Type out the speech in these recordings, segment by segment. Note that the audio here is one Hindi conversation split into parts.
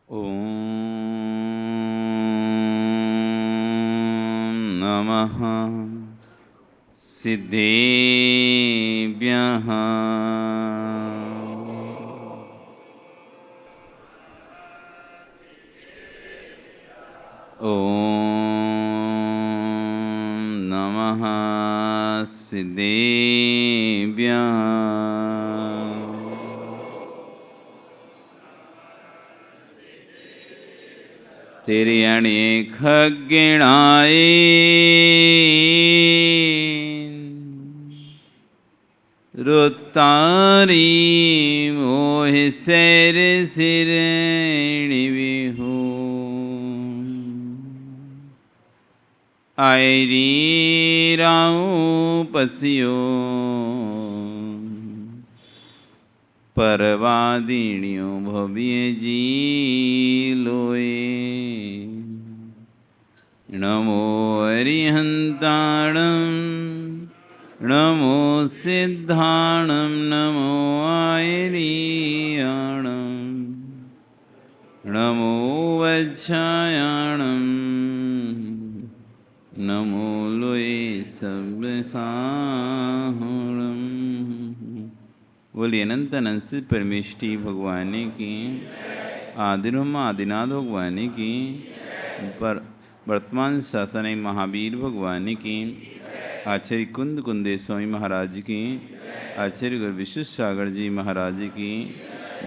ॐ नमः सिद्धेभ्यः। ॐ नमः सिद्धेभ्यः। तेरी अणे खगिणाए रुतारी मोह सैर सिरणी बिहू आयरी राऊ पसियो परवादिण्यो भव्य जी लोए। नमो अरिहंताणं नमो सिद्धाणं नमो आयरीयाणं नमो वज्रायाणं नमो लोए सर्वसाहुणम्। बोलिए अनंत अनंत से परमेष्टि भगवान की, आदिर्म आदिनाथ भगवान की, पर वर्तमान शासन महावीर भगवान की, आचार्य कुंद कुंदेश्वर स्वामी महाराज की, आचार्य गुरु विश्व सागर जी महाराज की,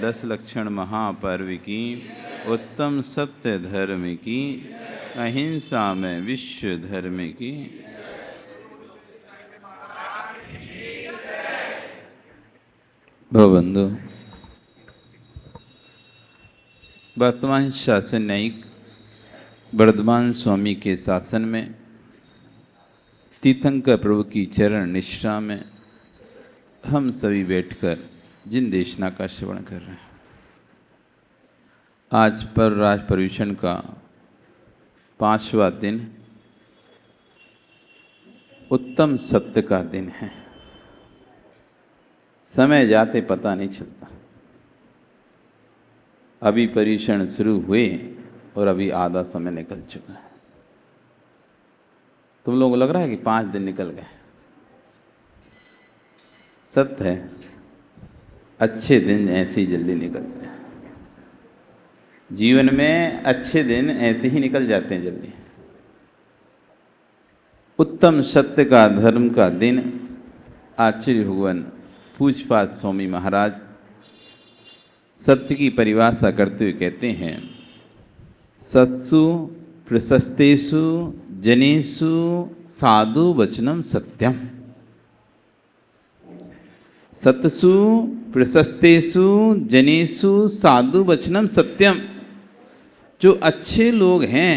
10 लक्षण महापर्व की, उत्तम सत्य धर्म की, अहिंसा में विश्व धर्म की। भवबंधु, वर्तमान शासन न्यायिक वर्धमान स्वामी के शासन में तीर्थंकर प्रभु की चरण निष्ठा में हम सभी बैठकर जिन देशना का श्रवण कर रहे हैं, आज पर राज पर्यूषण का 5वां दिन उत्तम सत्य का दिन है। समय जाते पता नहीं चलता। अभी पर्यूषण शुरू हुए और अभी आधा समय निकल चुका है। तुम लोगों को लग रहा है कि 5 दिन निकल गए। सत्य है, अच्छे दिन ऐसे ही जल्दी निकलते हैं। जीवन में अच्छे दिन ऐसे ही निकल जाते हैं जल्दी। उत्तम सत्य का धर्म का दिन आचार्य भगवान पूज्यपाद स्वामी महाराज सत्य की परिभाषा करते हुए कहते हैं, सत्सु प्रशस्तेषु जनेषु साधु वचनम सत्यम। सत्सु प्रशस्तेषु जनेषु साधु वचनम सत्यम। जो अच्छे लोग हैं,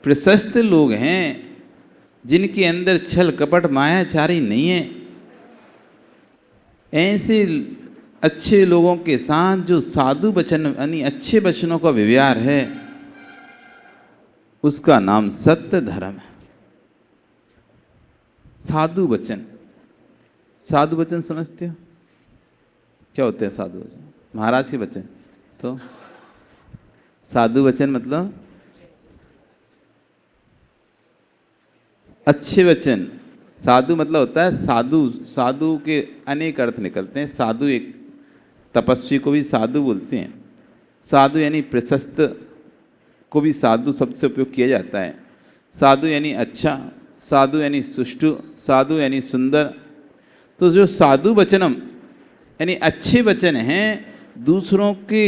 प्रशस्त लोग हैं, जिनके अंदर छल कपट मायाचारी नहीं है, ऐसे अच्छे लोगों के साथ जो साधु वचन यानी अच्छे वचनों का व्यवहार है, उसका नाम सत्य धर्म है। साधु वचन, साधु वचन समझते हो क्या होते हैं? साधु वचन महाराज के वचन। तो साधु वचन मतलब अच्छे वचन। साधु मतलब होता है साधु। साधु के अनेक अर्थ निकलते हैं। साधु एक तपस्वी को भी साधु बोलते हैं। साधु यानी प्रशस्त को भी साधु शब्द से उपयोग किया जाता है। साधु यानी अच्छा, साधु यानी सुष्ठु, साधु यानी सुंदर। तो जो साधु वचनम यानी अच्छे वचन हैं, दूसरों के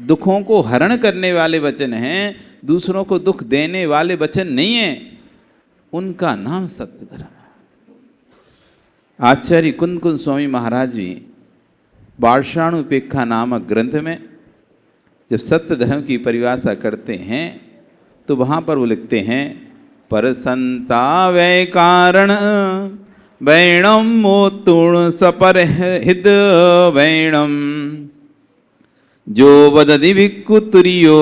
दुखों को हरण करने वाले वचन हैं, दूसरों को दुख देने वाले वचन नहीं हैं, उनका नाम सत्य धर्म है। आचार्य कुंद कुंद स्वामी महाराज जी पाषाणुपेक्षा नामक ग्रंथ में जब सत्य धर्म की परिभाषा करते हैं तो वहाँ पर वो लिखते हैं, परसंता वै कारण वैणम मोतुण सपर हिद वैणम जो वदति भिक्खुतुर्यो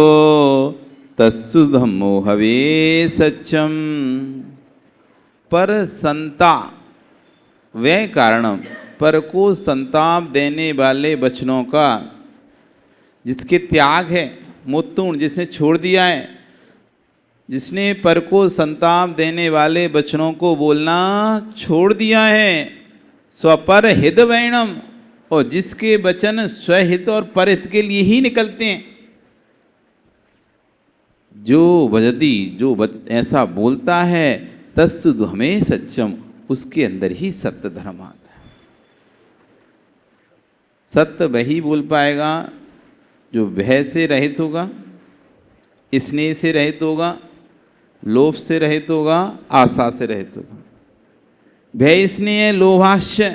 तस्सु धम्मो हवे सच्चम। परसंता वै कारणम, पर को संताप देने वाले वचनों का जिसके त्याग है, मुत्तुण जिसने छोड़ दिया है, जिसने पर को संताप देने वाले वचनों को बोलना छोड़ दिया है, स्वपर हित वैणम, और जिसके वचन स्वहित और परहित के लिए ही निकलते हैं। जो वजदी जो ऐसा बोलता है तत्सुद हमें सच्चम, उसके अंदर ही सत्य धर्म आता है। सत्य वही बोल पाएगा जो भय से रहित होगा, स्नेह से रहित होगा, लोभ से रहित होगा, आशा से रहित होगा। भय स्नेह लोभाश्य,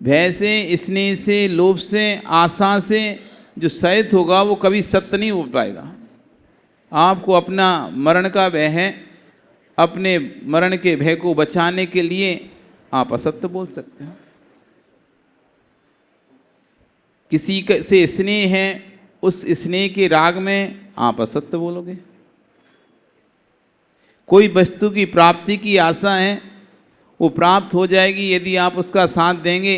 भय से, स्नेह से, लोभ से, आशा से जो सहित होगा वो कभी सत्य नहीं हो पाएगा। आपको अपना मरण का भय है, अपने मरण के भय को बचाने के लिए आप असत्य बोल सकते हो। किसी से स्नेह है, उस स्नेह के राग में आप असत्य बोलोगे। कोई वस्तु की प्राप्ति की आशा है, वो प्राप्त हो जाएगी यदि आप उसका साथ देंगे,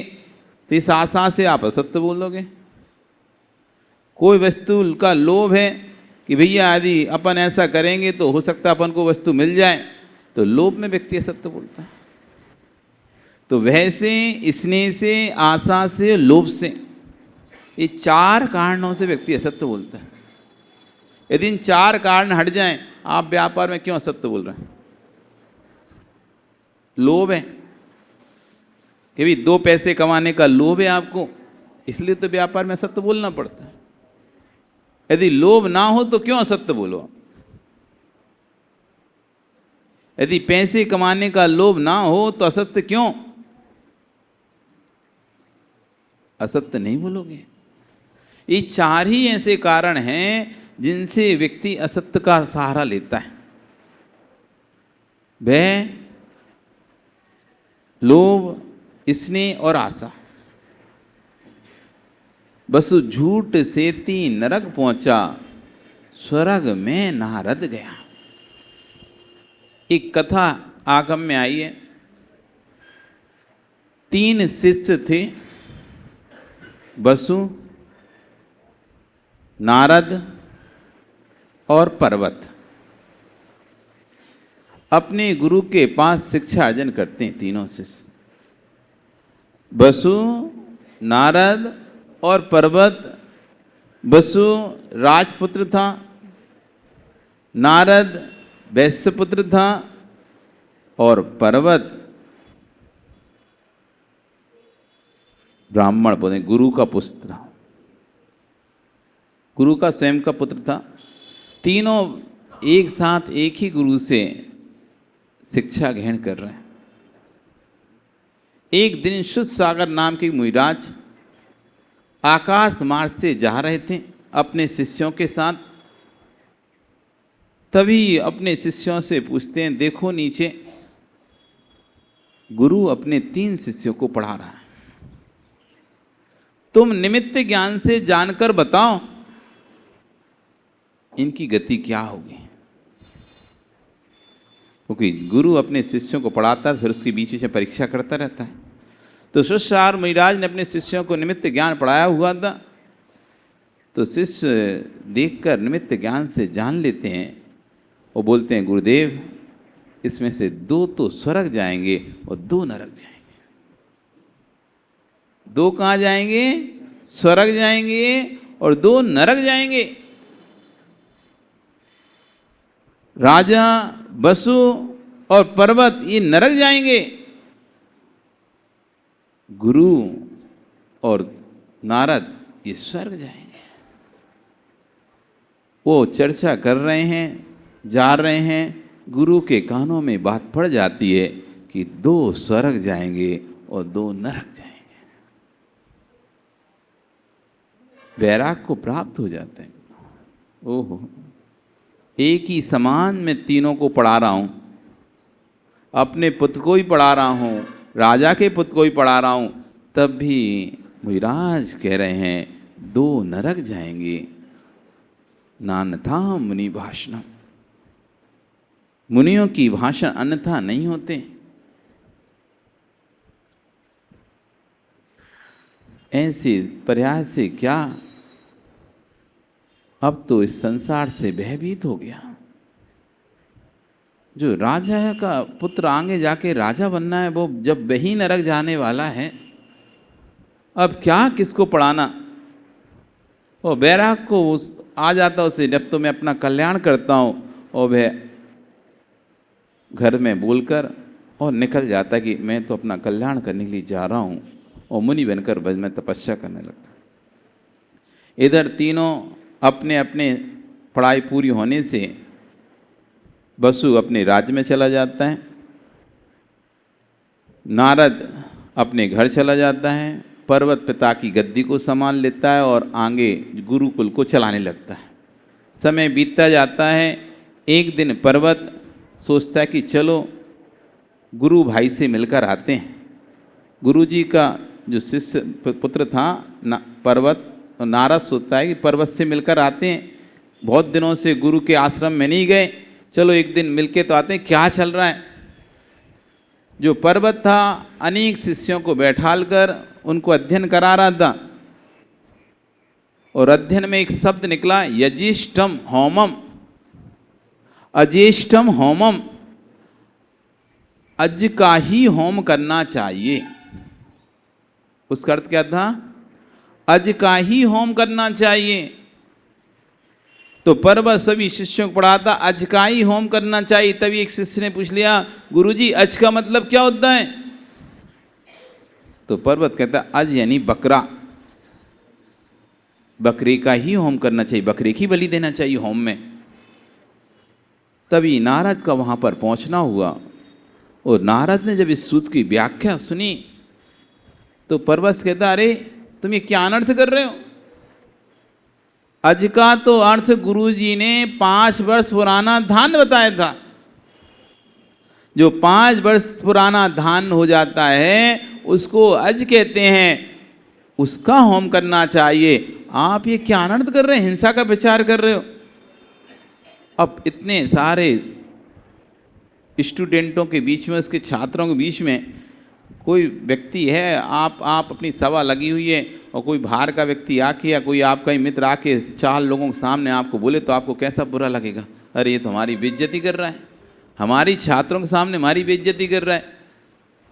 तो इस आशा से आप असत्य बोलोगे। कोई वस्तु का लोभ है कि भैया यदि अपन ऐसा करेंगे तो हो सकता है अपन को वस्तु मिल जाए, तो लोभ में व्यक्ति असत्य बोलता है। तो वह से, स्नेह से, आशा से, लोभ से, ये चार कारणों से व्यक्ति असत्य बोलता है। यदि इन चार कारण हट जाएं, आप व्यापार में क्यों असत्य बोल रहे हैं? लोभ है कि भी 2 पैसे कमाने का लोभ है आपको, इसलिए तो व्यापार में असत्य बोलना पड़ता है। यदि लोभ ना हो तो क्यों असत्य बोलो आप? यदि पैसे कमाने का लोभ ना हो तो असत्य क्यों? असत्य नहीं बोलोगे। ये चार ही ऐसे कारण हैं जिनसे व्यक्ति असत्य का सहारा लेता है। भय, लोभ, स्नेह और आशा। बसु झूठ सेती नरक पहुंचा, स्वर्ग में नारद गया। एक कथा आगम में आई है। 3 शिष्य थे, बसु, नारद और पर्वत। अपने गुरु के पास शिक्षा अर्जन करते हैं तीनों शिष्य। बसु, नारद और पर्वत। बसु राजपुत्र था, नारद वैश्यपुत्र था और पर्वत ब्राह्मण पुत्र, गुरु का पुत्र था, गुरु का स्वयं का पुत्र था। तीनों एक साथ एक ही गुरु से शिक्षा ग्रहण कर रहे हैं। एक दिन शुद्ध सागर नाम के मुनिराज आकाश मार्ग से जा रहे थे अपने शिष्यों के साथ। तभी अपने शिष्यों से पूछते हैं, देखो नीचे गुरु अपने 3 शिष्यों को पढ़ा रहा है, तुम निमित्त ज्ञान से जानकर बताओ इनकी गति क्या होगी। क्योंकि गुरु अपने शिष्यों को पढ़ाता है, फिर उसके बीच में परीक्षा करता रहता है। तो शुश्रार मुनिराज ने अपने शिष्यों को निमित्त ज्ञान पढ़ाया हुआ था। तो शिष्य देखकर निमित्त ज्ञान से जान लेते हैं और बोलते हैं, गुरुदेव इसमें से 2 तो स्वर्ग जाएंगे और 2 नरक जाएंगे। 2 कहाँ जाएंगे? स्वर्ग जाएंगे और 2 नरक जाएंगे। राजा, बसु और पर्वत ये नरक जाएंगे, गुरु और नारद ये स्वर्ग जाएंगे। वो चर्चा कर रहे हैं, जा रहे हैं, गुरु के कानों में बात पड़ जाती है कि 2 स्वर्ग जाएंगे और 2 नरक जाएंगे। वैराग को प्राप्त हो जाते हैं। ओहो, एक ही समान मैं तीनों को पढ़ा रहा हूं, अपने पुत्र को ही पढ़ा रहा हूं, राजा के पुत्र को ही पढ़ा रहा हूं, तब भी मुनिराज कह रहे हैं 2 नरक जाएंगे। नान्यथा मुनि भाषणम, मुनियों की भाषण अन्यथा नहीं होते। ऐसे प्रयास से क्या अब तो इस संसार से भयभीत हो गया। जो राजा का पुत्र आगे जाके राजा बनना है, वो जब वही नरक जाने वाला है, अब क्या किसको पढ़ाना। वो बैराग को उस आ जाता उसे, जब तो मैं अपना कल्याण करता हूँ, और वह घर में बोलकर और निकल जाता कि मैं तो अपना कल्याण करने के लिए जा रहा हूँ, और मुनि बनकर बस मैं तपस्या करने लगता। इधर तीनों अपने अपने पढ़ाई पूरी होने से वसु अपने राज्य में चला जाता है, नारद अपने घर चला जाता है, पर्वत पिता की गद्दी को संभाल लेता है और आगे गुरुकुल को चलाने लगता है। समय बीतता जाता है। एक दिन पर्वत सोचता है कि चलो गुरु भाई से मिलकर आते हैं। गुरुजी का जो शिष्य पुत्र था पर्वत, नारद सोचता है कि पर्वत से मिलकर आते हैं, बहुत दिनों से गुरु के आश्रम में नहीं गए, चलो एक दिन मिलके तो आते हैं, क्या चल रहा है। जो पर्वत था अनेक शिष्यों को बैठाल कर उनको अध्ययन करा रहा था, और अध्ययन में एक शब्द निकला, यज्येष्ठम होमम। अज्येष्ठम होमम, अज का ही होम करना चाहिए। उसका अर्थ क्या था? अज का ही होम करना चाहिए। तो पर्वत सभी शिष्यों को पढ़ाता, अज का ही होम करना चाहिए। तभी एक शिष्य ने पूछ लिया, गुरुजी अज का मतलब क्या होता है? तो पर्वत कहता, अज यानी बकरा, बकरे का ही होम करना चाहिए, बकरे की बलि देना चाहिए होम में। तभी नारद का वहां पर पहुंचना हुआ, और नारद ने जब इस सूत्र की व्याख्या सुनी तो पर्वत कहता, अरे तुम ये क्या अनर्थ कर रहे हो? अज का तो अर्थ गुरुजी ने 5 वर्ष पुराना धान बताया था। जो 5 वर्ष पुराना धान हो जाता है उसको अज कहते हैं, उसका होम करना चाहिए। आप ये क्या अनर्थ कर रहे हैं, हिंसा का विचार कर रहे हो। अब इतने सारे स्टूडेंटों के बीच में, उसके छात्रों के बीच में कोई व्यक्ति है, आप अपनी सभा लगी हुई है, और कोई बाहर का व्यक्ति आके या कोई आपका ही मित्र आके 4 लोगों के सामने आपको बोले तो आपको कैसा बुरा लगेगा? अरे ये तो हमारी बेइज्जती कर रहा है, हमारी छात्रों के सामने हमारी बेइज्जती कर रहा है।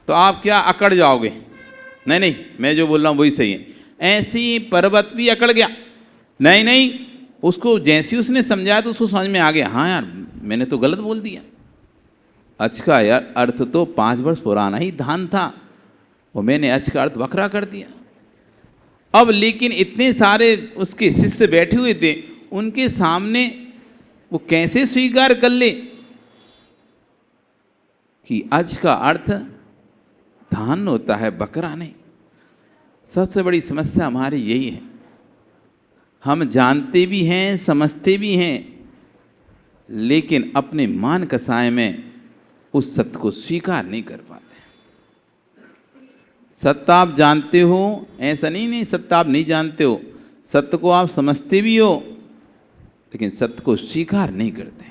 तो आप क्या अकड़ जाओगे? नहीं नहीं, मैं जो बोल रहा हूँ वही सही है। ऐसे ही पर्वत भी अकड़ गया। नहीं नहीं, उसको जैसे उसने समझाया तो उसको समझ में आ गया, हाँ यार मैंने तो गलत बोल दिया। अच का यार अर्थ तो 5 वर्ष पुराना ही धान था, और मैंने अच का अर्थ बकरा कर दिया। अब लेकिन इतने सारे उसके शिष्य बैठे हुए थे, उनके सामने वो कैसे स्वीकार कर ले कि अज का अर्थ धान होता है, बकरा नहीं। सबसे बड़ी समस्या हमारी यही है, हम जानते भी हैं समझते भी हैं, लेकिन अपने मान कसाय में उस सत्य को स्वीकार नहीं कर पाते। सत्य आप जानते हो, ऐसा नहीं सत्य आप नहीं जानते हो, सत्य को आप समझते भी हो, लेकिन सत्य को स्वीकार नहीं करते।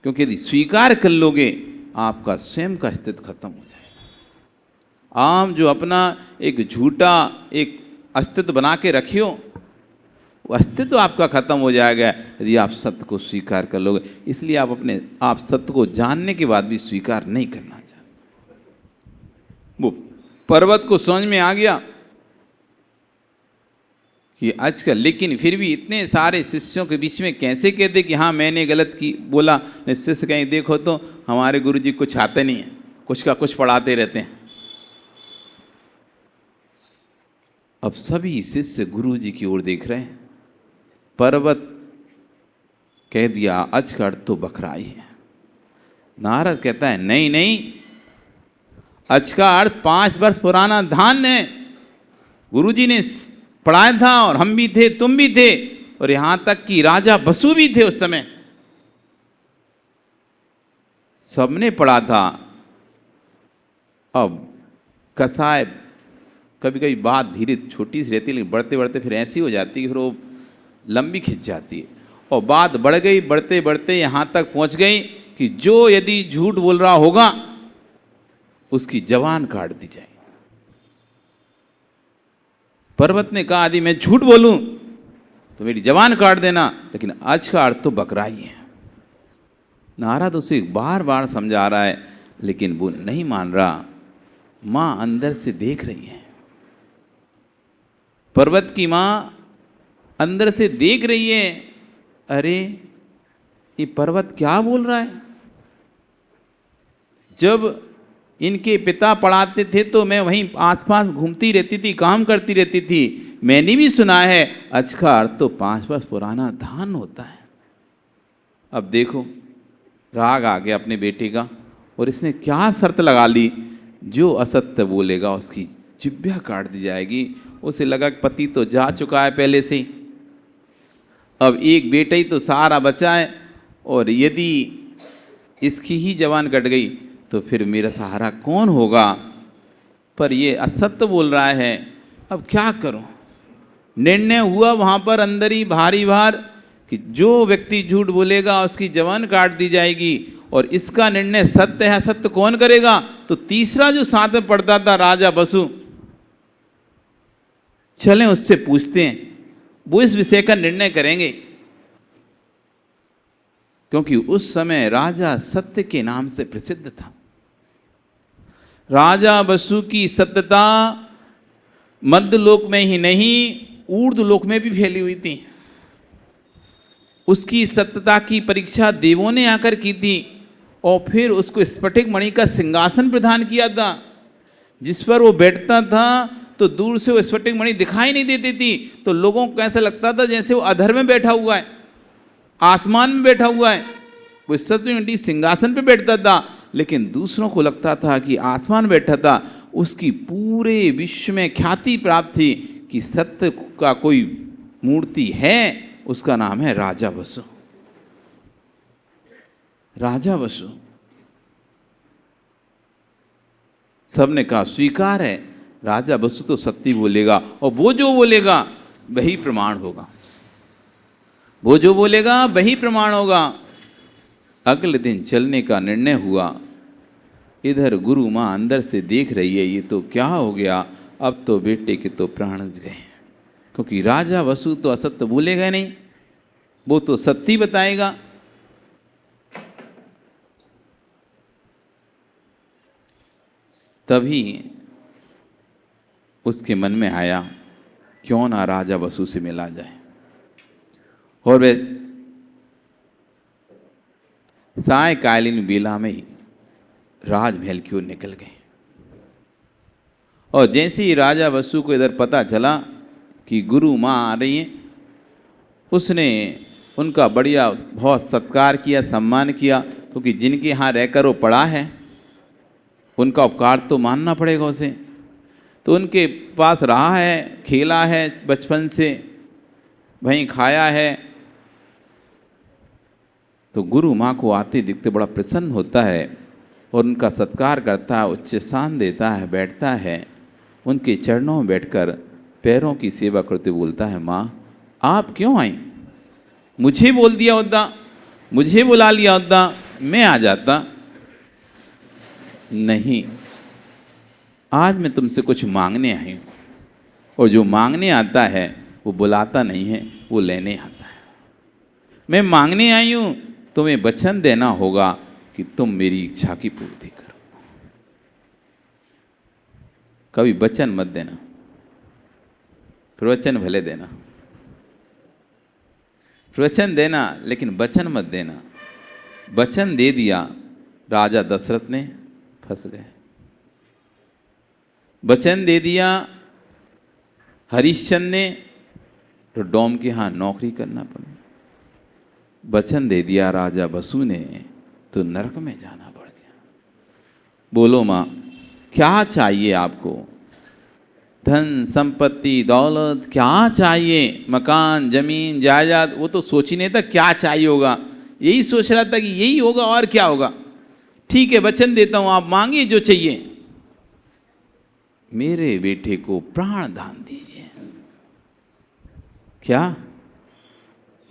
क्योंकि यदि स्वीकार कर लोगे आपका स्वयं का अस्तित्व खत्म हो जाएगा। आप जो अपना एक झूठा एक अस्तित्व बना के रखियो, वो अस्तित्व आपका खत्म हो जाएगा यदि आप सत्य को स्वीकार कर लोगे। इसलिए आप सत्य को जानने के बाद भी स्वीकार नहीं करना चाहते। वो पर्वत को समझ में आ गया कि आजकल, लेकिन फिर भी इतने सारे शिष्यों के बीच में कैसे कहते कि हाँ मैंने गलत की बोला। शिष्य कहीं देखो तो हमारे गुरुजी कुछ आते नहीं है, कुछ का कुछ पढ़ाते रहते हैं। अब सभी शिष्य गुरुजी की ओर देख रहे हैं। पर्वत कह दिया अज का अर्थ तो बकरा ही है। नारद कहता है नहीं नहीं, अज का अर्थ 5 वर्ष पुराना धान है। गुरुजी ने पढ़ाया था, और हम भी थे, तुम भी थे, और यहां तक कि राजा वसु भी थे उस समय, सबने पढ़ा था। अब कसाय कभी कभी बात धीरे छोटी सी रहती है, लेकिन बढ़ते बढ़ते फिर ऐसी हो जाती है, फिर वो लंबी खिंच जाती है, और बात बढ़ गई, बढ़ते बढ़ते यहां तक पहुंच गई कि जो यदि झूठ बोल रहा होगा उसकी जबान काट दी जाए। पर्वत ने कहा यदि मैं झूठ बोलूं तो मेरी जबान काट देना, लेकिन आज का अर्थ तो बकरा ही है। नारद उसे बार बार समझा रहा है, लेकिन वो नहीं मान रहा। माँ अंदर से देख रही है, पर्वत की माँ अंदर से देख रही है, अरे ये पर्वत क्या बोल रहा है। जब इनके पिता पढ़ाते थे तो मैं वहीं आसपास घूमती रहती थी, काम करती रहती थी, मैंने भी सुना है अज का अर्थ तो 5 वर्ष पुराना धान होता है। अब देखो राग आ गया अपने बेटे का, और इसने क्या शर्त लगा ली, जो असत्य बोलेगा उसकी जिह्वा काट दी जाएगी। उसे लगा कि पति तो जा चुका है पहले से ही, अब एक बेटा ही तो सहारा बचा है, और यदि इसकी ही जवान कट गई तो फिर मेरा सहारा कौन होगा। पर ये असत्य बोल रहा है, अब क्या करूं। निर्णय हुआ वहाँ पर अंदर ही भारी भार कि जो व्यक्ति झूठ बोलेगा उसकी जवान काट दी जाएगी, और इसका निर्णय सत्य है। सत्य कौन करेगा। तो तीसरा जो साथ में पढ़ता था राजा बसु, चलें उससे पूछते हैं, वो इस विषय का निर्णय करेंगे। क्योंकि उस समय राजा सत्य के नाम से प्रसिद्ध था। राजा बसु की सत्यता मध्य लोक में ही नहीं, ऊर्ध्व लोक में भी फैली हुई थी। उसकी सत्यता की परीक्षा देवों ने आकर की थी, और फिर उसको स्फटिक मणि का सिंहासन प्रदान किया था, जिस पर वो बैठता था तो दूर से वो स्फटिक मणि दिखाई नहीं देती थी। तो लोगों को ऐसा लगता था जैसे वो अधर में बैठा हुआ है, आसमान में बैठा हुआ है। वो स्फटिक मणि सिंहासन पे बैठता था, लेकिन दूसरों को लगता था कि आसमान बैठा था। उसकी पूरे विश्व में ख्याति प्राप्त थी कि सत्य का कोई मूर्ति है, उसका नाम है राजा बसु। राजा बसु सबने कहा स्वीकार है, राजा बसु तो सत्य बोलेगा, और वो जो बोलेगा वही प्रमाण होगा, वो जो बोलेगा वही प्रमाण होगा। अगले दिन चलने का निर्णय हुआ। इधर गुरु माँ अंदर से देख रही है, ये तो क्या हो गया, अब तो बेटे के तो प्राण गए। क्योंकि राजा बसु तो असत्य बोलेगा नहीं, वो तो सत्य बताएगा। तभी उसके मन में आया, क्यों ना राजा बसु से मिला जाए। और वे सायकालीन बेला में ही राजमहल की ओर निकल गए। और जैसे ही राजा बसु को इधर पता चला कि गुरु माँ आ रही हैं, उसने उनका बढ़िया बहुत सत्कार किया, सम्मान किया। क्योंकि जिनके यहाँ रहकर वो पढ़ा है, उनका उपकार तो मानना पड़ेगा उसे। तो उनके पास रहा है, खेला है बचपन से, वहीं खाया है। तो गुरु माँ को आते दिखते बड़ा प्रसन्न होता है, और उनका सत्कार करता है, उच्च स्थान देता है, बैठता है। उनके चरणों में बैठकर पैरों की सेवा करते बोलता है, माँ आप क्यों आई। मुझे बोल दिया होता, मुझे बुला लिया होता, मैं आ जाता। नहीं, आज मैं तुमसे कुछ मांगने आई हूँ, और जो मांगने आता है वो बुलाता नहीं है, वो लेने आता है। मैं मांगने आई हूँ, तुम्हें वचन देना होगा कि तुम मेरी इच्छा की पूर्ति करो। कभी वचन मत देना, प्रवचन भले देना, प्रवचन देना, लेकिन वचन मत देना। वचन दे दिया, राजा दशरथ ने फंस गए। वचन दे दिया हरिश्चंद्र ने, तो डोम के यहाँ नौकरी करना पड़ा। वचन दे दिया राजा बसु ने, तो नरक में जाना पड़ गया। बोलो माँ क्या चाहिए आपको। धन संपत्ति दौलत क्या चाहिए, मकान जमीन जायदाद, वो तो सोच ही नहीं था क्या चाहिए होगा। यही सोच रहा था कि यही होगा और क्या होगा। ठीक है वचन देता हूं, आप मांगिए जो चाहिए। मेरे बेटे को प्राण दान दीजिए। क्या,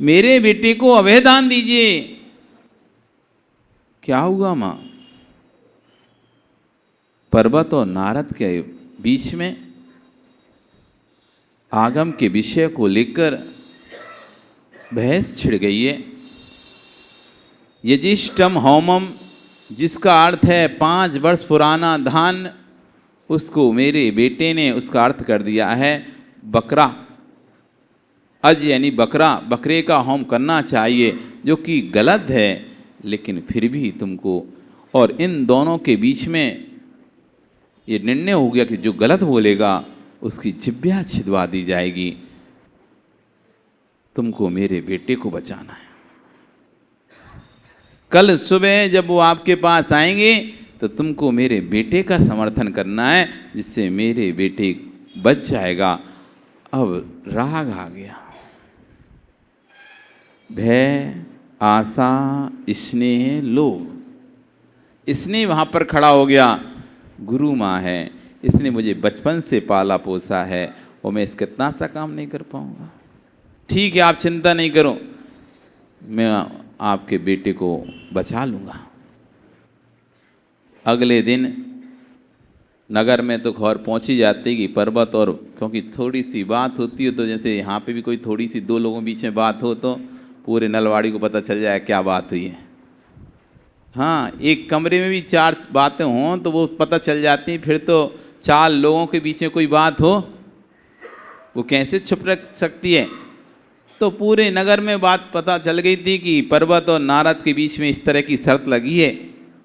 मेरे बेटे को अभय दान दीजिए। क्या हुआ मां। पर्वत और नारद के बीच में आगम के विषय को लेकर भैंस छिड़ गई है। यजिष्ठम होमम, जिसका अर्थ है 5 वर्ष पुराना धान, उसको मेरे बेटे ने उसका अर्थ कर दिया है बकरा। अज यानी बकरा, बकरे का होम करना चाहिए, जो कि गलत है, लेकिन फिर भी तुमको, और इन दोनों के बीच में ये निर्णय हो गया कि जो गलत बोलेगा उसकी जिह्वा छिदवा दी जाएगी। तुमको मेरे बेटे को बचाना है। कल सुबह जब वो आपके पास आएंगे तो तुमको मेरे बेटे का समर्थन करना है, जिससे मेरे बेटे बच जाएगा। अब राग आ गया, भय, आशा, स्नेह, लोभ। स्नेह वहाँ पर खड़ा हो गया, गुरु माँ है, इसने मुझे बचपन से पाला पोसा है और मैं इसका इतना सा काम नहीं कर पाऊँगा। ठीक है, आप चिंता नहीं करो, मैं आपके बेटे को बचा लूँगा। अगले दिन नगर में तो खबर पहुँच ही जाती कि पर्वत, और क्योंकि थोड़ी सी बात होती है तो जैसे यहाँ पे भी कोई थोड़ी सी 2 लोगों के बीच में बात हो तो पूरे नलवाड़ी को पता चल जाए क्या बात हुई है। हाँ, एक कमरे में भी 4 बातें हों तो वो पता चल जाती हैं। फिर तो 4 लोगों के बीच में कोई बात हो वो कैसे छुप रख सकती है। तो पूरे नगर में बात पता चल गई थी कि पर्वत और नारद के बीच में इस तरह की शर्त लगी है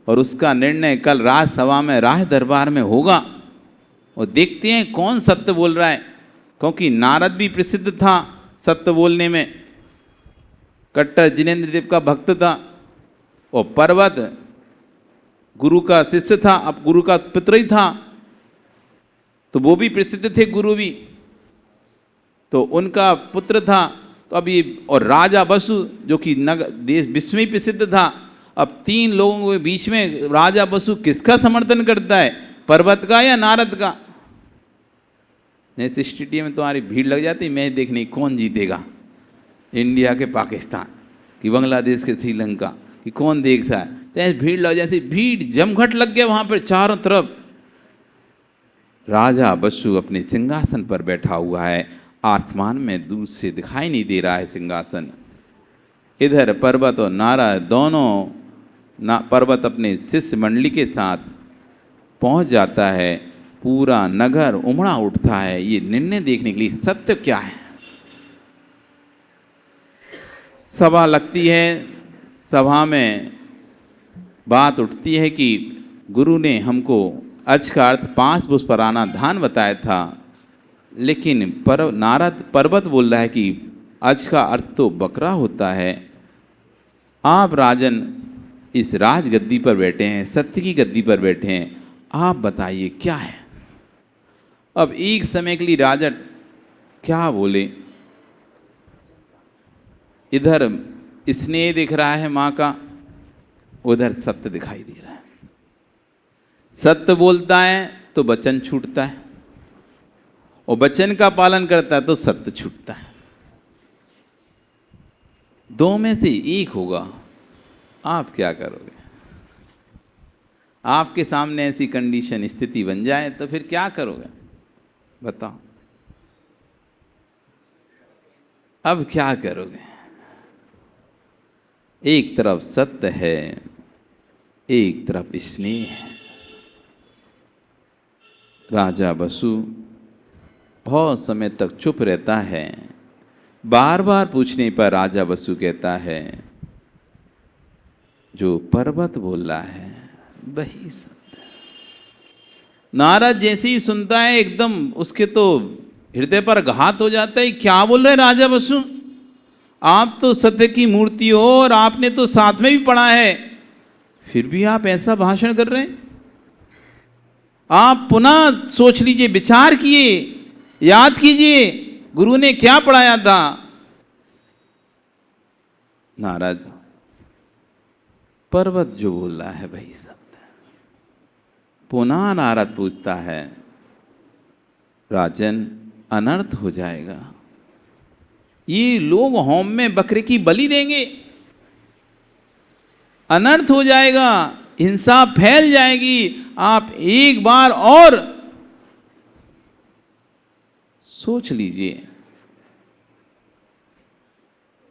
और उसका निर्णय कल राजसभा में, राज दरबार में होगा। और देखते हैं कौन सत्य बोल रहा है, क्योंकि नारद भी प्रसिद्ध था सत्य बोलने में, कट्टर जिनेंद्र देव का भक्त था, और पर्वत गुरु का शिष्य था, अब गुरु का पुत्र ही था, तो वो भी प्रसिद्ध थे, गुरु भी तो उनका पुत्र था। तो अब ये, और राजा वसु जो कि देश विश्व में प्रसिद्ध था, अब 3 लोगों के बीच में राजा वसु किसका समर्थन करता है, पर्वत का या नारद का? जैसे स्टेडियम में तुम्हारी भीड़ लग जाती, मैच देखने कौन जीतेगा, इंडिया के पाकिस्तान कि बांग्लादेश के श्रीलंका कि कौन देख रहा है, तो ऐसे भीड़ लग जाती, भीड़ जमघट लग गया वहाँ पर चारों तरफ। राजा वसु अपने सिंहासन पर बैठा हुआ है, आसमान में दूर से दिखाई नहीं दे रहा है सिंहासन। इधर पर्वत और नारद दोनों, पर्वत अपने शिष्य मंडली के साथ पहुंच जाता है, पूरा नगर उमड़ा उठता है ये निर्णय देखने के लिए सत्य क्या है। सभा लगती है, सभा में बात उठती है कि गुरु ने हमको अज का अर्थ 5 वर्ष पुराना धान बताया था, लेकिन नारद पर्वत बोल रहा है कि अज का अर्थ तो बकरा होता है। आप राजन इस राज गद्दी पर बैठे हैं, सत्य की गद्दी पर बैठे हैं, आप बताइए क्या है। अब एक समय के लिए राजा क्या बोले, इधर स्नेह दिख रहा है माँ का, उधर सत्य दिखाई दे रहा है। सत्य बोलता है तो वचन छूटता है, और वचन का पालन करता है तो सत्य छूटता है। 2 में से एक होगा, आप क्या करोगे? आपके सामने ऐसी कंडीशन, स्थिति बन जाए तो फिर क्या करोगे, बताओ? अब क्या करोगे? एक तरफ सत्य है, एक तरफ स्नेह है। राजा वसु बहुत समय तक चुप रहता है, बार बार पूछने पर राजा वसु कहता है जो पर्वत बोल रहा है वही सत्य। नारद जैसे ही सुनता है एकदम उसके तो हृदय पर घात हो जाता है। क्या बोल रहे राजा वसु, आप तो सत्य की मूर्ति हो और आपने तो साथ में भी पढ़ा है, फिर भी आप ऐसा भाषण कर रहे हैं। आप पुनः सोच लीजिए, विचार किए, याद कीजिए गुरु ने क्या पढ़ाया था। नारद, पर्वत जो बोल रहा है वही सत्य। पुनः नारद पूछता है, राजन अनर्थ हो जाएगा, ये लोग होम में बकरे की बलि देंगे, अनर्थ हो जाएगा, हिंसा फैल जाएगी। आप एक बार और सोच लीजिए।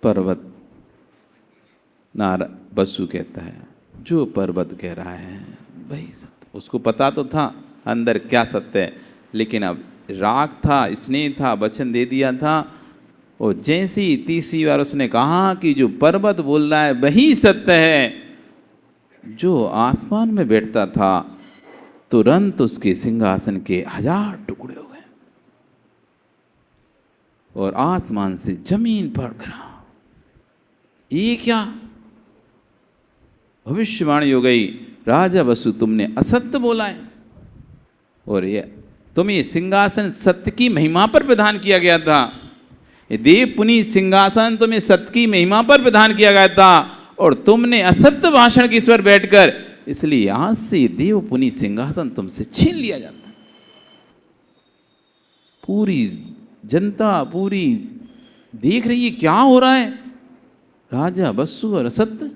पर्वत बसु कहता है, जो पर्वत कह रहा है वही सत्य। उसको पता तो था अंदर क्या सत्य है, लेकिन अब राग था, स्नेह था, वचन दे दिया था। और जैसे ही तीसरी बार उसने कहा कि जो पर्वत बोल रहा है वही सत्य है, जो आसमान में बैठता था तुरंत उसके सिंहासन के 1000 टुकड़े हो गए और आसमान से जमीन पर गिरा। ये क्या भविष्यवाणी हो गई, राजा वसु तुमने असत्य बोला है, और ये तुम्हें सिंहासन सत्य की महिमा पर प्रदान किया गया था। ये देव पुनीत सिंहासन तुम्हें सत्य की महिमा पर प्रदान किया गया था, और तुमने असत्य भाषण के ईश्वर बैठकर, इसलिए आज से देव पुनीत सिंहासन तुमसे छीन लिया जाता। पूरी जनता पूरी देख रही है क्या हो रहा है, राजा वसु और असत्य।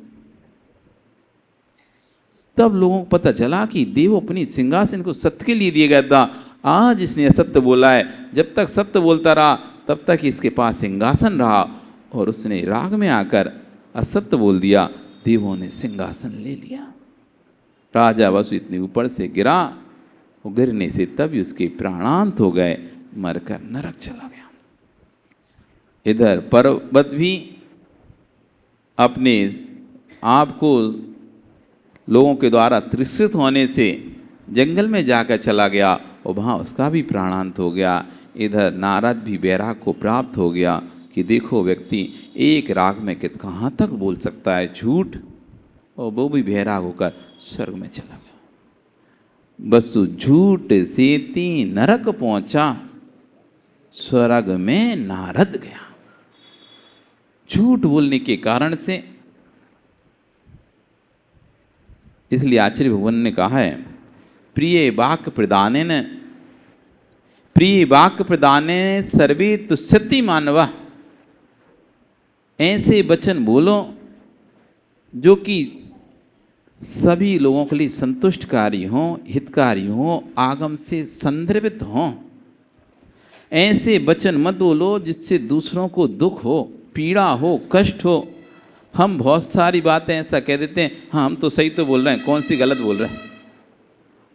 तब लोगों को पता चला कि देव अपनी सिंहासन को सत्य के लिए दिया गया था। आज इसने असत्य बोला है, जब तक सत्य बोलता रहा तब तक इसके पास सिंहासन रहा, और उसने राग में आकर असत्य बोल दिया, देवों ने सिंहासन ले लिया। राजा वसु इतने ऊपर से गिरा, और गिरने से तभी उसके प्राणांत हो गए, मरकर नरक चला गया। इधर पर्वत भी अपने आप को लोगों के द्वारा तिरस्कृत होने से जंगल में जाकर चला गया, और वहाँ उसका भी प्राणांत हो गया। इधर नारद भी वैराग को प्राप्त हो गया कि देखो व्यक्ति एक राग में कहाँ तक बोल सकता है झूठ, और वो भी वैराग होकर स्वर्ग में चला गया। बसु झूठ से नरक पहुंचा, स्वर्ग में नारद गया। झूठ बोलने के कारण से, इसलिए आचार्य भगवान ने कहा है, प्रिय वाक्य प्रदाने सर्वे तुष्यति मानवा। ऐसे वचन बोलो जो कि सभी लोगों के लिए संतुष्टकारी हों, हितकारी हों, आगम से संदर्भित हों। ऐसे वचन मत बोलो जिससे दूसरों को दुख हो, पीड़ा हो, कष्ट हो। हम बहुत सारी बातें ऐसा कह देते हैं, हाँ हम तो सही तो बोल रहे हैं, कौन सी गलत बोल रहे हैं।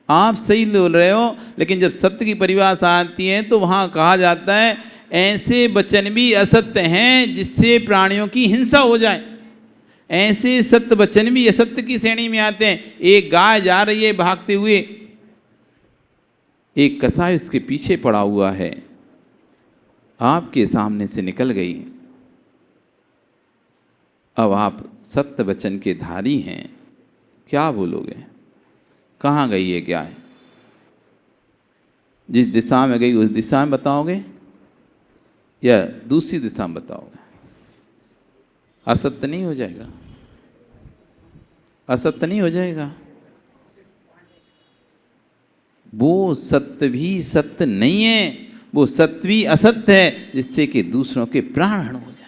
आप सही बोल रहे हो, लेकिन जब सत्य की परिभाषा आती है तो वहाँ कहा जाता है ऐसे वचन भी असत्य हैं जिससे प्राणियों की हिंसा हो जाए। ऐसे सत्य वचन भी असत्य की श्रेणी में आते हैं। एक गाय जा रही है भागते हुए, एक कसाई उसके पीछे पड़ा हुआ है, आपके सामने से निकल गई। अब आप सत्य वचन के धारी हैं, क्या बोलोगे? कहाँ गई है क्या है? जिस दिशा में गई उस दिशा में बताओगे या दूसरी दिशा में बताओगे? असत्य नहीं हो जाएगा? असत्य नहीं हो जाएगा? वो सत्य भी सत्य नहीं है, वो सत्य भी असत्य है जिससे कि दूसरों के प्राण हो जाए।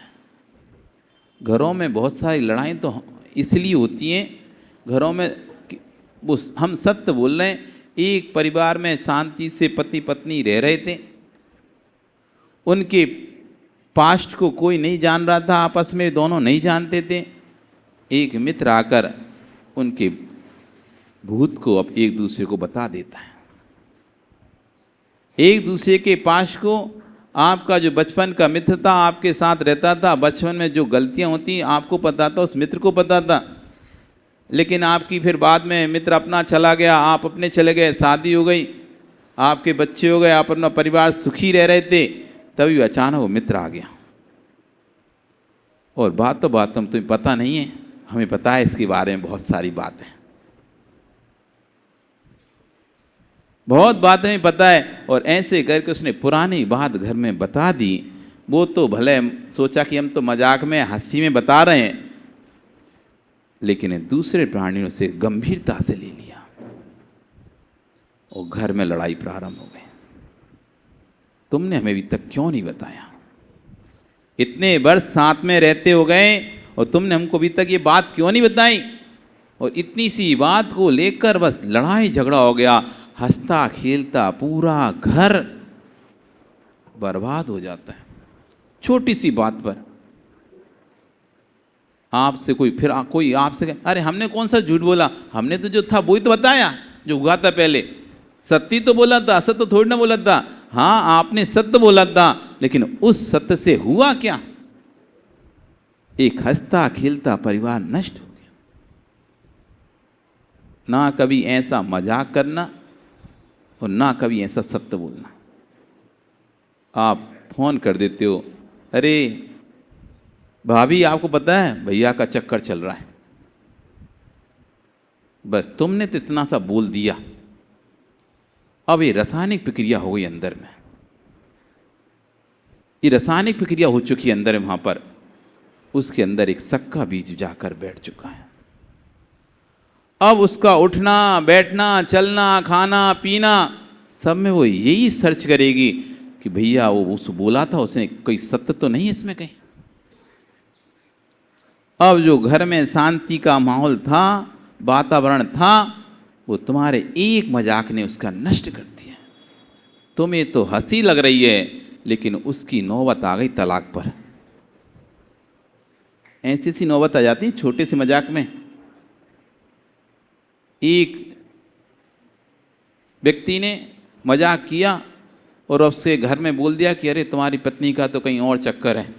घरों में बहुत सारी लड़ाई तो इसलिए होती हैं, घरों में वो हम सत्य बोल रहे हैं। एक परिवार में शांति से पति पत्नी रह रहे थे, उनके पास्ट को कोई नहीं जान रहा था, आपस में दोनों नहीं जानते थे। एक मित्र आकर उनके भूत को अब एक दूसरे को बता देता है। एक दूसरे के पास्ट को, आपका जो बचपन का मित्र था, आपके साथ रहता था, बचपन में जो गलतियां होती आपको पता था, उस मित्र को पता था। लेकिन आपकी फिर बाद में मित्र अपना चला गया, आप अपने चले गए, शादी हो गई, आपके बच्चे हो गए, आप अपना परिवार सुखी रह रहे थे, तभी अचानक वो मित्र आ गया। और बात तो तुम्हें पता नहीं है, हमें पता है इसके बारे में बहुत सारी बातें, बहुत बातें हमें पता है। और ऐसे करके उसने पुरानी बात घर में बता दी। वो तो भले सोचा कि हम तो मजाक में हंसी में बता रहे हैं, लेकिन दूसरे प्राणियों से गंभीरता से ले लिया और घर में लड़ाई प्रारंभ हो गई। तुमने हमें अभी तक क्यों नहीं बताया? इतने वर्ष साथ में रहते हो गए और तुमने हमको अभी तक ये बात क्यों नहीं बताई? और इतनी सी बात को लेकर बस लड़ाई झगड़ा हो गया। हंसता खेलता पूरा घर बर्बाद हो जाता है, छोटी सी बात पर। आपसे कोई आपसे कहे, अरे हमने कौन सा झूठ बोला, हमने तो जो था वही तो बताया, जो हुआ था पहले। सत्य तो बोला था, असत्य तो थोड़ी ना बोला था। हाँ, आपने सत्य बोला था, लेकिन उस सत्य से हुआ क्या? एक हंसता खेलता परिवार नष्ट हो गया। ना कभी ऐसा मजाक करना और ना कभी ऐसा सत्य बोलना। आप फोन कर देते हो, अरे भाभी आपको पता है भैया का चक्कर चल रहा है, बस तुमने तो इतना सा बोल दिया, अब ये रासायनिक प्रक्रिया हो गई अंदर में, ये रासायनिक प्रक्रिया हो चुकी है अंदर में, वहां पर उसके अंदर एक शक का बीज जाकर बैठ चुका है। अब उसका उठना बैठना चलना खाना पीना सब में वो यही सर्च करेगी कि भैया वो उस बोला था, उसने कोई सत्य तो नहीं इसमें कहीं। अब जो घर में शांति का माहौल था, वातावरण था, वो तुम्हारे एक मजाक ने उसका नष्ट कर दिया। तुम्हें तो हंसी लग रही है, लेकिन उसकी नौबत आ गई तलाक पर। ऐसी सी नौबत आ जाती छोटे से मजाक में। एक व्यक्ति ने मजाक किया और उसके घर में बोल दिया कि अरे तुम्हारी पत्नी का तो कहीं और चक्कर है।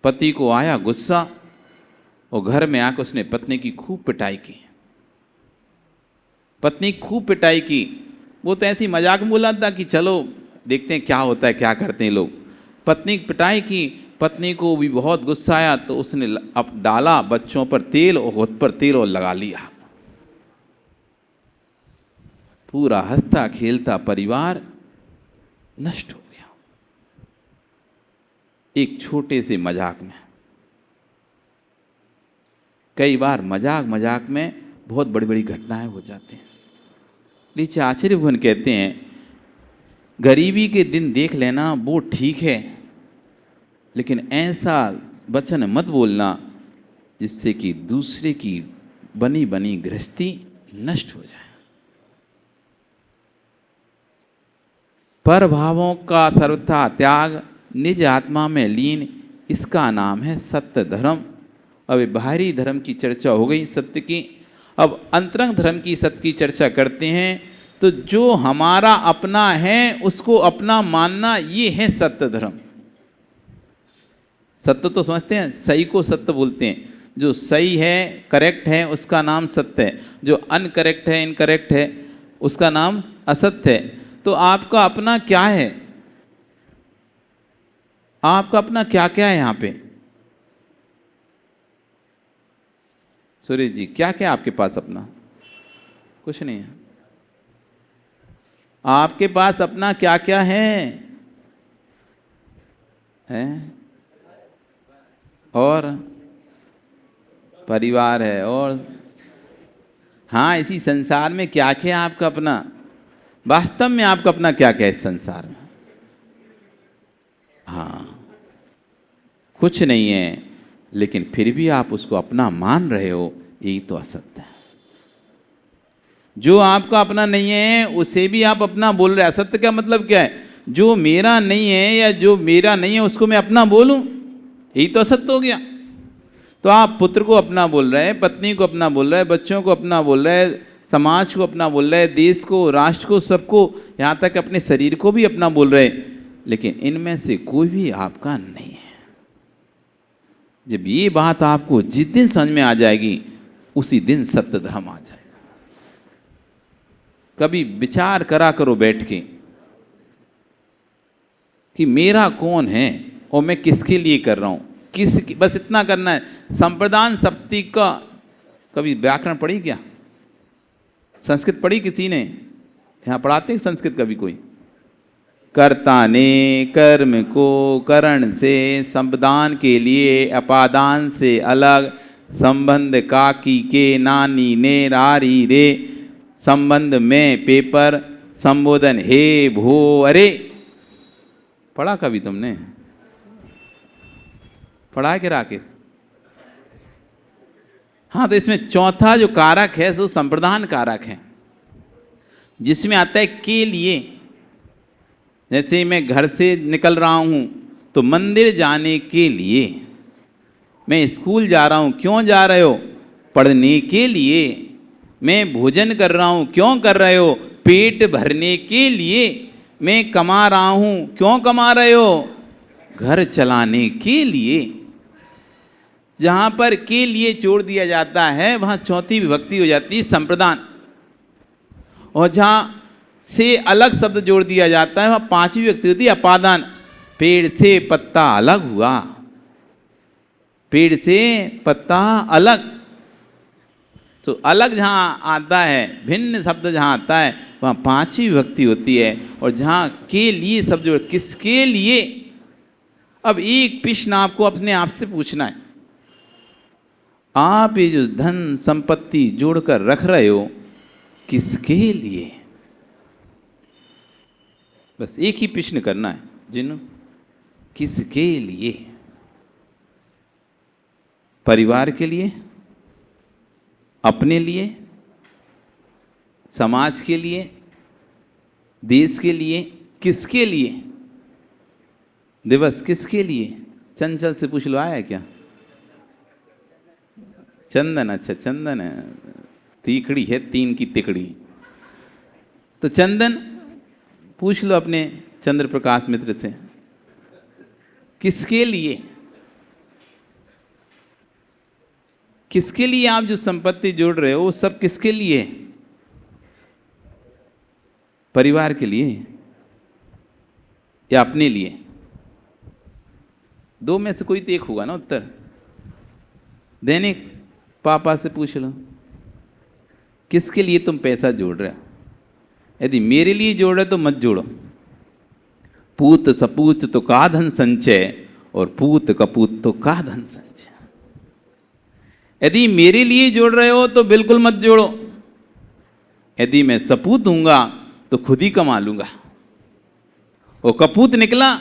पति को आया गुस्सा और घर में आकर उसने पत्नी की खूब पिटाई की। पत्नी खूब पिटाई की। वो तो ऐसी मजाक में बोला था कि चलो देखते हैं क्या होता है, क्या करते हैं लोग। पत्नी की पिटाई की, पत्नी को भी बहुत गुस्सा आया तो उसने अब डाला बच्चों पर तेल और हाथ पर तेल और लगा लिया। पूरा हंसता खेलता परिवार नष्ट हो गया एक छोटे से मजाक में। कई बार मजाक मजाक में बहुत बड़ी बड़ी घटनाएं हो जाती हैं। नीचे आचार्य भगवान कहते हैं, गरीबी के दिन देख लेना वो ठीक है, लेकिन ऐसा वचन मत बोलना जिससे कि दूसरे की बनी बनी गृहस्थी नष्ट हो जाए। पर भावों का सर्वथा त्याग, निज आत्मा में लीन, इसका नाम है सत्य धर्म। अब बाहरी धर्म की चर्चा हो गई सत्य की, अब अंतरंग धर्म की सत्य की चर्चा करते हैं। तो जो हमारा अपना है उसको अपना मानना, ये है सत्य धर्म। सत्य तो समझते हैं, सही को सत्य बोलते हैं। जो सही है करेक्ट है उसका नाम सत्य है, जो अनकरेक्ट है इनकरेक्ट है उसका नाम असत्य है। तो आपका अपना क्या है? आपका अपना क्या क्या है यहां पे? सुरेश जी, क्या क्या आपके पास अपना? कुछ नहीं है। आपके पास अपना क्या क्या है? और परिवार है, और हाँ, इसी संसार में क्या क्या है आपका अपना? वास्तव में आपका अपना क्या क्या है इस संसार में? हाँ, कुछ नहीं है, लेकिन फिर भी आप उसको अपना मान रहे हो, यही तो असत्य है। जो आपका अपना नहीं है उसे भी आप अपना बोल रहे हैं। असत्य का मतलब क्या है? जो मेरा नहीं है या जो मेरा नहीं है उसको मैं अपना बोलूं, यही तो असत्य हो गया। तो आप पुत्र को अपना बोल रहे हैं, पत्नी को अपना बोल रहे हैं, बच्चों को अपना बोल रहे हैं, समाज को अपना बोल रहे हैं, देश को, राष्ट्र को, सबको, यहाँ तक अपने शरीर को भी अपना बोल रहे हैं, लेकिन इनमें से कोई भी आपका नहीं है। जब ये बात आपको जिस दिन समझ में आ जाएगी उसी दिन सत्य धर्म आ जाएगा। कभी विचार करा करो बैठ के कि मेरा कौन है और मैं किसके लिए कर रहा हूं, बस इतना करना है। संप्रदान शक्ति का कभी व्याकरण पढ़ी क्या? संस्कृत पढ़ी किसी ने? यहां पढ़ाते हैं संस्कृत कभी कोई? कर्ता ने कर्म को करण से, संप्रदान के लिए अपादान से अलग, संबंध काकी के नानी ने रारी रे, संबंध में पेपर, संबोधन हे भो। अरे पढ़ा कभी तुमने? पढ़ा है कि राकेश? हाँ, तो इसमें चौथा जो कारक है सो संप्रदान कारक है, जिसमें आता है के लिए। जैसे मैं घर से निकल रहा हूं तो मंदिर जाने के लिए, मैं स्कूल जा रहा हूँ, क्यों जा रहे हो? पढ़ने के लिए। मैं भोजन कर रहा हूँ, क्यों कर रहे हो? पेट भरने के लिए। मैं कमा रहा हूँ, क्यों कमा रहे हो? घर चलाने के लिए। जहाँ पर के लिए जोड़ दिया जाता है वहाँ चौथी विभक्ति हो जाती है संप्रदान, और जहाँ से अलग शब्द जोड़ दिया जाता है वहाँ पांचवी विभक्ति होती है अपादान। पेड़ से पत्ता अलग हुआ, पेड़ से पत्ता अलग। तो अलग जहाँ आता है, भिन्न शब्द जहाँ आता है वहाँ पांचवी विभक्ति होती है। और जहाँ के लिए शब्द जोड़, किसके लिए? अब एक प्रश्न आपको अपने आप से पूछना है, आप ये जो धन संपत्ति जोड़कर रख रहे हो किसके लिए? बस एक ही प्रश्न करना है, जिन्हों किसके लिए? परिवार के लिए, अपने लिए, समाज के लिए, देश के लिए, किसके लिए? दिवस किसके लिए? चंचल से पूछ लो, आया क्या? चंदन, अच्छा चंदन है, तीखड़ी है, तीन की तिकड़ी। तो चंदन पूछ लो अपने चंद्र प्रकाश मित्र से, किसके लिए? किसके लिए आप जो संपत्ति जोड़ रहे हो वो सब किसके लिए? परिवार के लिए या अपने लिए? दो में से कोई तो एक होगा ना उत्तर। दैनिक पापा से पूछ लो, किसके लिए तुम पैसा जोड़ रहे हो? यदि मेरे लिए जोड़ रहे तो मत जोड़ो। पूत सपूत तो का धन संचय, और पूत कपूत तो का धन संचय। यदि मेरे लिए जोड़ रहे हो तो बिल्कुल मत जोड़ो। यदि मैं सपूत दूंगा तो खुद ही कमा लूंगा, और कपूत निकला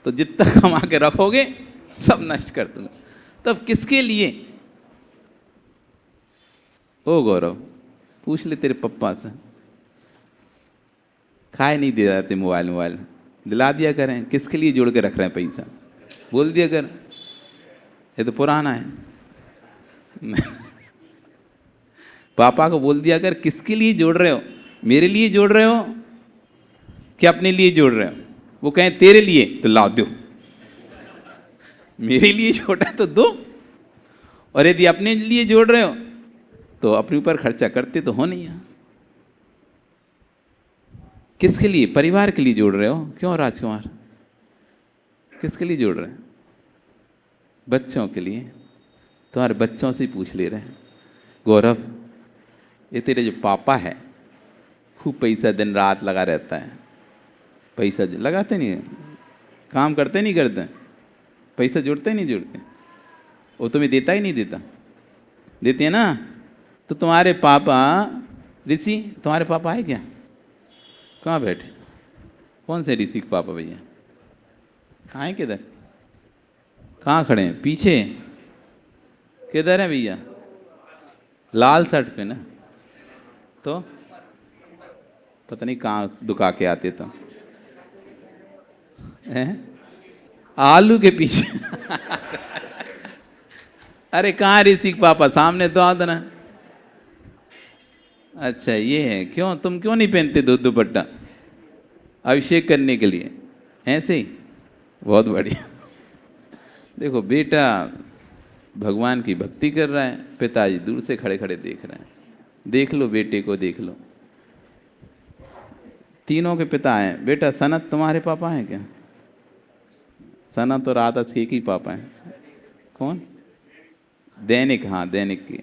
तो जितना कमा के रखोगे सब नष्ट कर दूंगा। तब किसके लिए? ओ गौरव, पूछ ले तेरे पप्पा से, खाए नहीं दे जाते मोबाइल दिला दिया करें। किसके लिए जोड़ के रख रहे हैं पैसा? बोल दिया कर, ये तो पुराना है। पापा को बोल दिया कर, किसके लिए जोड़ रहे हो? मेरे लिए जोड़ रहे हो कि अपने लिए जोड़ रहे हो? वो कहें तेरे लिए तो लाओ दो, मेरे लिए जोड़ा तो दो। और यदि अपने लिए जोड़ रहे हो तो अपने ऊपर खर्चा करते तो हो नहीं। किसके लिए? परिवार के लिए जोड़ रहे हो। क्यों राजकुमार, किसके लिए जोड़ रहे हैं? बच्चों के लिए। तुम्हारे बच्चों से पूछ ले रहे हैं, गौरव ये तेरे जो पापा है खूब पैसा दिन रात लगा रहता है, पैसा लगाते नहीं है, काम करते नहीं करते, पैसा जोड़ते नहीं जोड़ते, वो तुम्हें देता ही नहीं देता? देते हैं ना? तो तुम्हारे पापा ऋषि, तुम्हारे पापा है क्या? कहाँ बैठे? कौन से ऋषि के पापा भैया? कहाँ है? किधर? कहाँ खड़े हैं? पीछे? किधर है भैया? लाल शर्ट पे ना, तो पता नहीं कहाँ दुका के आते तो हैं? आलू के पीछे। अरे कहाँ ऋषि पापा? सामने तो आ देना। अच्छा ये है। क्यों तुम क्यों नहीं पहनते दो दुपट्टा? अभिषेक करने के लिए? ऐसे ही? बहुत बढ़िया। देखो बेटा भगवान की भक्ति कर रहा है, पिताजी दूर से खड़े खड़े देख रहे हैं। देख लो बेटे को, देख लो। तीनों के पिता हैं। बेटा सनत तुम्हारे पापा हैं क्या? सनत और आदर्श एक ही पापा हैं। कौन? दैनिक, हाँ दैनिक के।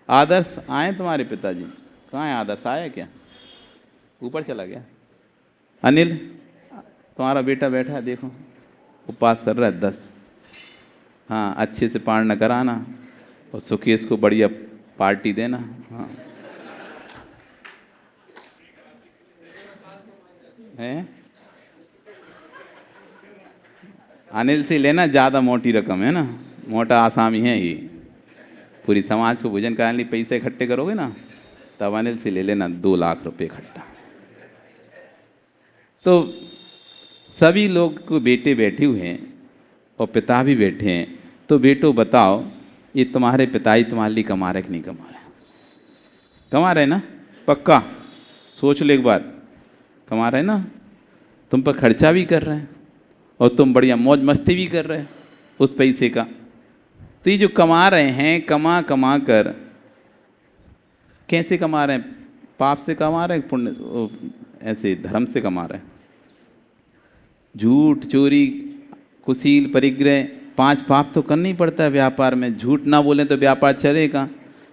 आदर्श आए तुम्हारे पिताजी? कहाँ है आदर्श? आया क्या? ऊपर चला गया। अनिल तुम्हारा बेटा बैठा है, देखो वो पास कर रहा है 10। हाँ अच्छे से पाढ़ना कराना और सुकेश को बढ़िया पार्टी देना। हाँ है, अनिल से लेना, ज़्यादा मोटी रकम है ना, मोटा आसामी है ये। पूरी समाज को भोजन कराने लिए पैसे इकट्ठे करोगे ना, तब अनिल से ले लेना 2 लाख रुपए इकट्ठा। तो सभी लोग को बेटे बैठे हुए हैं और पिता भी बैठे हैं, तो बेटो बताओ, ये तुम्हारे पिताजी तुम्हारे लिए कमा रहे कि नहीं कमा रहे? कमा रहे ना? पक्का सोच लो एक बार, कमा रहे ना? तुम पर खर्चा भी कर रहे हैं और तुम बढ़िया मौज मस्ती भी कर रहे हो उस पैसे का। तो ये जो कमा रहे हैं, कमा कमा कर कैसे कमा रहे हैं? पाप से कमा रहे हैं, पुण्य ऐसे धर्म से कमा रहे हैं? झूठ, चोरी, कुशील, परिग्रह, 5 पाप तो करना ही पड़ता है व्यापार में। झूठ ना बोलें तो व्यापार चलेगा,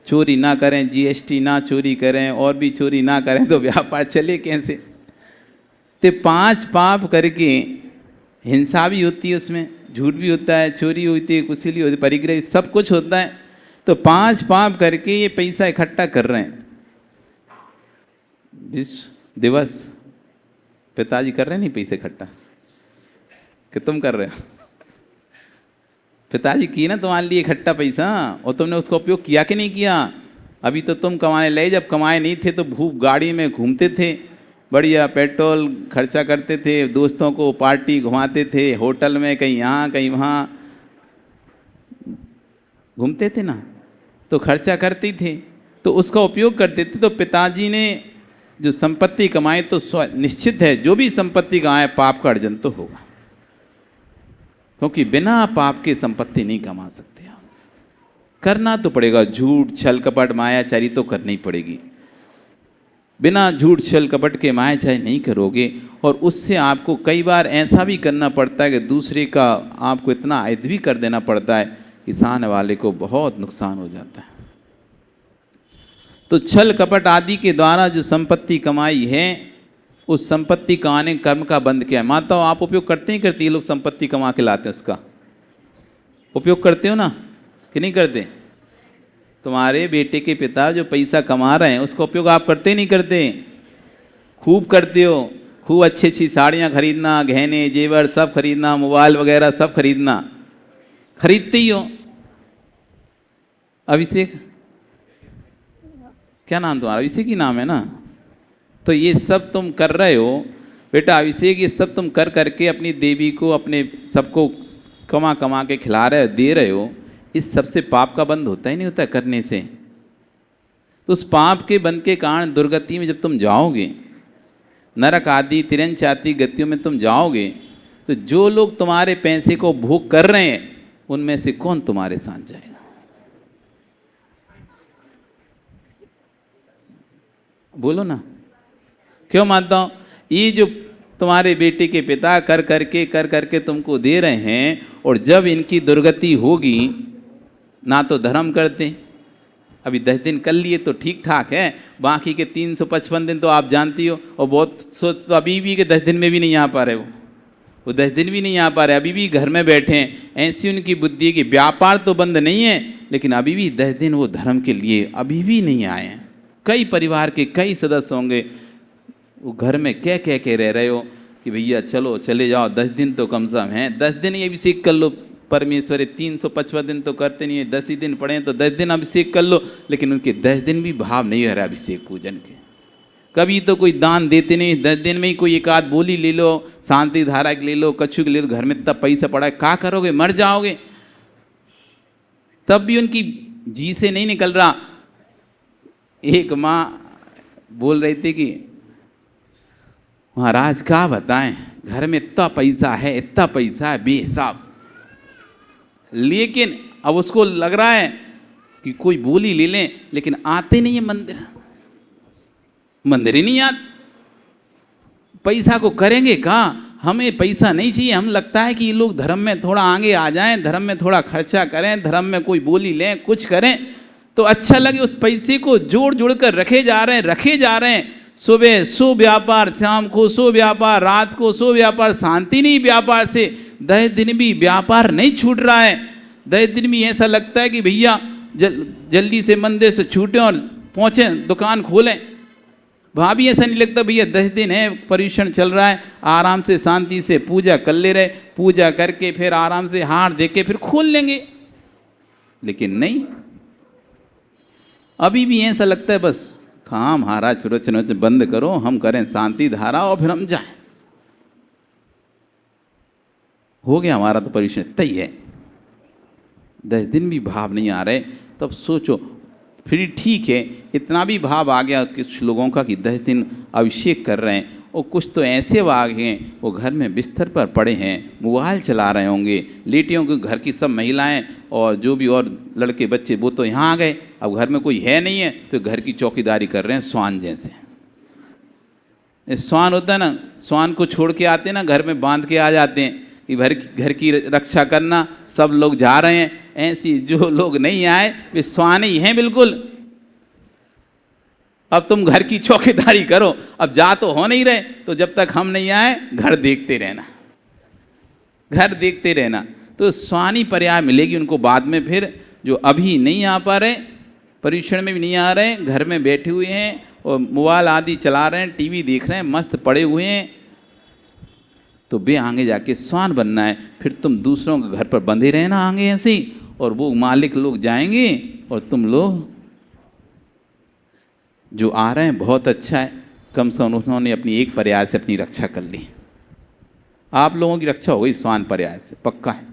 चोरी ना करें, जीएसटी ना चोरी करें और भी चोरी ना करें तो व्यापार चले कैसे? तो 5 पाप करके हिंसा भी होती है, उसमें झूठ भी होता है, चोरी होती है, कुशीली होती है, परिग्रह, सब कुछ होता है। तो 5 पाप करके ये पैसा इकट्ठा कर रहे हैं। विश्व दिवस पिताजी कर रहे हैं नहीं पैसे इकट्ठा, कि तुम कर रहे हो? पिताजी किए ना तुम्हारे लिए इकट्ठा पैसा, और तुमने उसका उपयोग किया कि नहीं किया? अभी तो तुम कमाने लगे, जब कमाए नहीं थे तो भूख गाड़ी में घूमते थे, बढ़िया पेट्रोल खर्चा करते थे, दोस्तों को पार्टी घुमाते थे, होटल में कहीं यहाँ कहीं वहाँ घूमते थे ना, तो खर्चा करते थे, तो उसका उपयोग करते थे। तो पिताजी ने जो संपत्ति कमाई, तो निश्चित है जो भी संपत्ति कमाए पाप का अर्जन तो होगा, क्योंकि बिना पाप के संपत्ति नहीं कमा सकते आप। करना तो पड़ेगा, झूठ छल कपट मायाचारी तो करनी पड़ेगी। बिना झूठ छल कपट के मायाचारी नहीं करोगे, और उससे आपको कई बार ऐसा भी करना पड़ता है कि दूसरे का आपको इतना अहित भी कर देना पड़ता है कि सामने वाले को बहुत नुकसान हो जाता है। तो छल कपट आदि के द्वारा जो संपत्ति कमाई है, उस संपत्ति कमाने कर्म का बंध किया है। माताओं, आप उपयोग करते ही करती है, लोग संपत्ति कमा के लाते हैं, उसका उपयोग करते हो ना कि नहीं करते? तुम्हारे बेटे के पिता जो पैसा कमा रहे हैं उसका उपयोग आप करते नहीं करते? खूब करते हो, खूब अच्छी अच्छी साड़ियाँ खरीदना, गहने जेवर सब खरीदना, मोबाइल वगैरह सब खरीदना, खरीदते ही हो। अभिषेक, क्या नाम तुम्हारा? अभिषेक ही नाम है ना? तो ये सब तुम कर रहे हो बेटा, अभिषेक, ये सब तुम कर करके अपनी देवी को, अपने सबको कमा कमा के खिला रहे हो, दे रहे हो। इस सबसे पाप का बंध होता ही नहीं होता करने से। तो उस पाप के बंध के कारण दुर्गति में जब तुम जाओगे, नरक आदि तिरंच आदि गतियों में तुम जाओगे, तो जो लोग तुम्हारे पैसे को भोग कर रहे हैं उनमें से कौन तुम्हारे साथ जाएगा? बोलो ना, क्यों मानता हूं? ये जो तुम्हारे बेटे के पिता कर करके तुमको दे रहे हैं, और जब इनकी दुर्गति होगी ना तो धर्म करते। अभी 10 दिन कर लिए तो ठीक ठाक है, बाकी के 355 दिन तो आप जानती हो। और बहुत सोच तो अभी भी के 10 दिन में भी नहीं आ पा रहे, वो 10 दिन भी नहीं आ पा रहे, अभी भी घर में बैठे हैं। ऐसी उनकी बुद्धि है कि व्यापार तो बंद नहीं है, लेकिन अभी भी 10 दिन वो धर्म के लिए अभी भी नहीं आए हैं। कई परिवार के कई सदस्य होंगे, वो घर में कह रह रहे हो कि भैया चलो चले जाओ, 10 दिन तो कम से कम हैं, 10 दिन ये अभिषेक कर लो। परमेश्वर 355 दिन तो करते नहीं है, 10 ही दिन पड़े तो 10 दिन अभिषेक कर लो, लेकिन उनके 10 दिन भी भाव नहीं हो रहा अभिषेक पूजन के। कभी तो कोई दान देते नहीं, 10 दिन में ही कोई एक आध बोली ले लो, शांति धारा के ले लो, कछु के ले लो, घर में इतना पैसा पड़ा है, क्या करोगे? मर जाओगे। तब भी उनकी जी से नहीं निकल रहा। एक माँ बोल रही थी कि महाराज क्या बताएं, घर में इतना पैसा है बेहिसाब, लेकिन अब उसको लग रहा है कि कोई बोली ले लें, लेकिन आते नहीं है मंदिर ही नहीं आते। पैसा को करेंगे कहाँ? हमें पैसा नहीं चाहिए, हम लगता है कि ये लोग धर्म में थोड़ा आगे आ जाएं, धर्म में थोड़ा खर्चा करें, धर्म में कोई बोली लें, कुछ करें तो अच्छा लगे। उस पैसे को जोड़ कर रखे जा रहे हैं। सुबह सो व्यापार, शाम को सो व्यापार, रात को सो व्यापार, शांति नहीं व्यापार से। 10 दिन भी व्यापार नहीं छूट रहा है। 10 दिन भी ऐसा लगता है कि भैया जल्दी से मंदिर से छूटें और पहुँचें, दुकान खोलें। वहाँ भी ऐसा नहीं लगता भैया 10 दिन है, पर्यूषण चल रहा है, आराम से शांति से पूजा कर ले रहे, पूजा करके फिर आराम से हार दे के फिर खोल लेंगे। लेकिन नहीं, अभी भी ऐसा लगता है बस हाँ महाराज प्रवचन बंद करो, हम करें शांति धारा और फिर हम जाएं। हो गया हमारा तो पर्यूषण इतना ही है। 10 दिन भी भाव नहीं आ रहे, तब सोचो फिर ठीक है, इतना भी भाव आ गया कुछ लोगों का कि 10 दिन अभिषेक कर रहे हैं, और कुछ तो ऐसे आ गए हैं वो घर में बिस्तर पर पड़े हैं, मोबाइल चला रहे होंगे, लेटे होंगे, घर की सब महिलाएं और जो भी और लड़के बच्चे वो तो यहाँ आ गए, अब घर में कोई है नहीं है तो घर की चौकीदारी कर रहे हैं श्वान जैसे। श्वान होता है ना, श्वान को छोड़ के आते हैं ना, घर में बांध के आ जाते हैं कि घर की रक्षा करना, सब लोग जा रहे हैं, ऐसी जो लोग नहीं आए वे श्वान ही हैं बिल्कुल। अब तुम घर की चौकीदारी करो, अब जा तो हो नहीं रहे, तो जब तक हम नहीं आए घर देखते रहना, घर देखते रहना। तो स्वानी पर्याय मिलेगी उनको बाद में। फिर जो अभी नहीं आ पा रहे, परीक्षण में भी नहीं आ रहे, घर में बैठे हुए हैं और मोबाइल आदि चला रहे हैं, टीवी देख रहे हैं, मस्त पड़े हुए हैं, तो बे आगे जाके स्वान बनना है। फिर तुम दूसरों के घर पर बंधे रहना आगे ऐसे ही, और वो मालिक लोग जाएंगे और तुम लोग जो आ रहे हैं बहुत अच्छा है, कम से कम उन्होंने अपनी एक पर्याय से अपनी रक्षा कर ली। आप लोगों की रक्षा हो गई स्वान पर्याय से, पक्का है।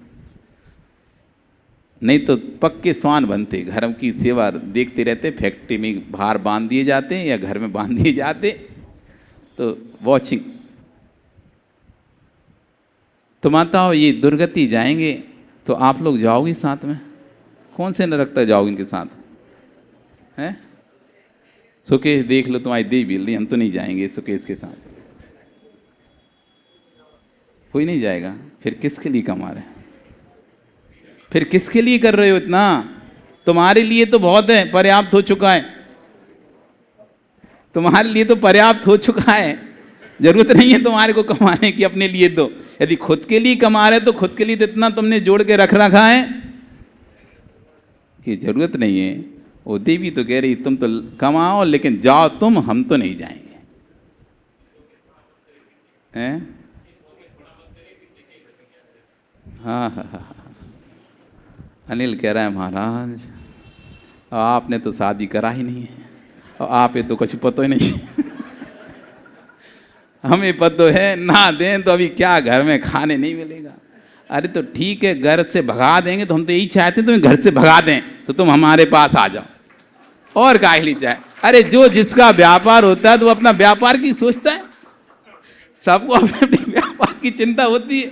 नहीं तो पक्के स्वान बनते, घर की सेवा देखते रहते, फैक्ट्री में बाहर बांध दिए जाते या घर में बांध दिए जाते, तो वॉचिंग। तो माताओं ये दुर्गति जाएंगे तो आप लोग जाओगी साथ में? कौन से नरक तक जाओगे इनके साथ? हैं? सुकेश देख लो, तुम्हारी देवी बिल्ली, हम तो नहीं जाएंगे सुकेश के साथ, कोई नहीं जाएगा। फिर किसके लिए कमा रहे हैं? फिर किसके लिए कर रहे हो इतना? तुम्हारे लिए तो बहुत है, पर्याप्त हो चुका है, तुम्हारे लिए तो पर्याप्त हो चुका है, जरूरत नहीं है तुम्हारे को कमाने की अपने लिए। तो यदि खुद के लिए कमा रहे तो खुद के लिए तो इतना तुमने जोड़ के रख रखा है कि जरूरत नहीं है। वो देवी तो कह रही तुम तो कमाओ लेकिन जाओ तुम, हम तो नहीं जाएंगे। हैं? हाँ हाँ हाँ, अनिल कह रहा है महाराज आपने तो शादी करा ही नहीं है और आप ये तो कुछ पता ही नहीं हमें पता है, ना दें तो अभी क्या घर में खाने नहीं मिलेगा। अरे तो ठीक है, घर से भगा देंगे तो हम तो यही चाहते हैं, तुम्हें घर से भगा दें तो तुम हमारे पास आ जाओ, और काहे लिए चाहे। अरे जो जिसका व्यापार होता है तो वो अपना व्यापार की सोचता है, सबको अपने अपने व्यापार की चिंता होती है।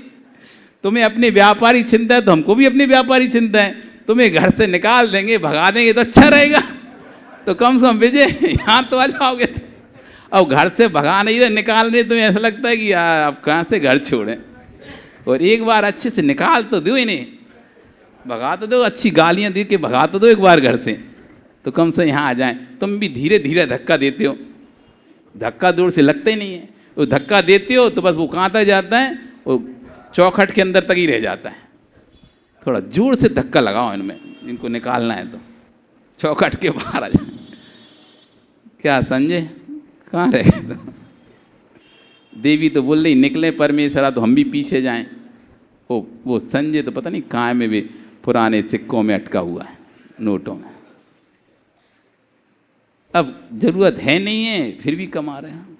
तुम्हें अपने व्यापार की चिंता है तो हमको भी अपने व्यापार की चिंता है। तुम्हें घर से निकाल देंगे, भगा देंगे तो अच्छा रहेगा, तो कम से कम विजय यहाँ तो आ जाओगे। अब घर से भगा नहीं रहे, निकाल रहे, तुम्हें ऐसा लगता है कि अब कहाँ से घर छोड़ें। और एक बार अच्छे से निकाल तो दो इन्हें, भगा तो दो, अच्छी गालियाँ दे के भगा तो दो एक बार घर से, तो कम से यहाँ आ जाएं। तुम भी धीरे धीरे धक्का देते हो, धक्का दूर से लगता ही नहीं है, वो धक्का देते हो तो बस वो कहाँ तक जाता है, वो चौखट के अंदर तक ही रह जाता है। थोड़ा जोर से धक्का लगाओ इनमें, इनको निकालना है तो चौखट के बाहर आ जाए। क्या संजय कहाँ रह गए? तो देवी तो बोल रही निकले परमेश्वरा तो हम भी पीछे जाएं। वो संजय तो पता नहीं कहाँ में भी पुराने सिक्कों में अटका हुआ है, नोटों में। अब जरूरत है नहीं है फिर भी कमा रहे हैं,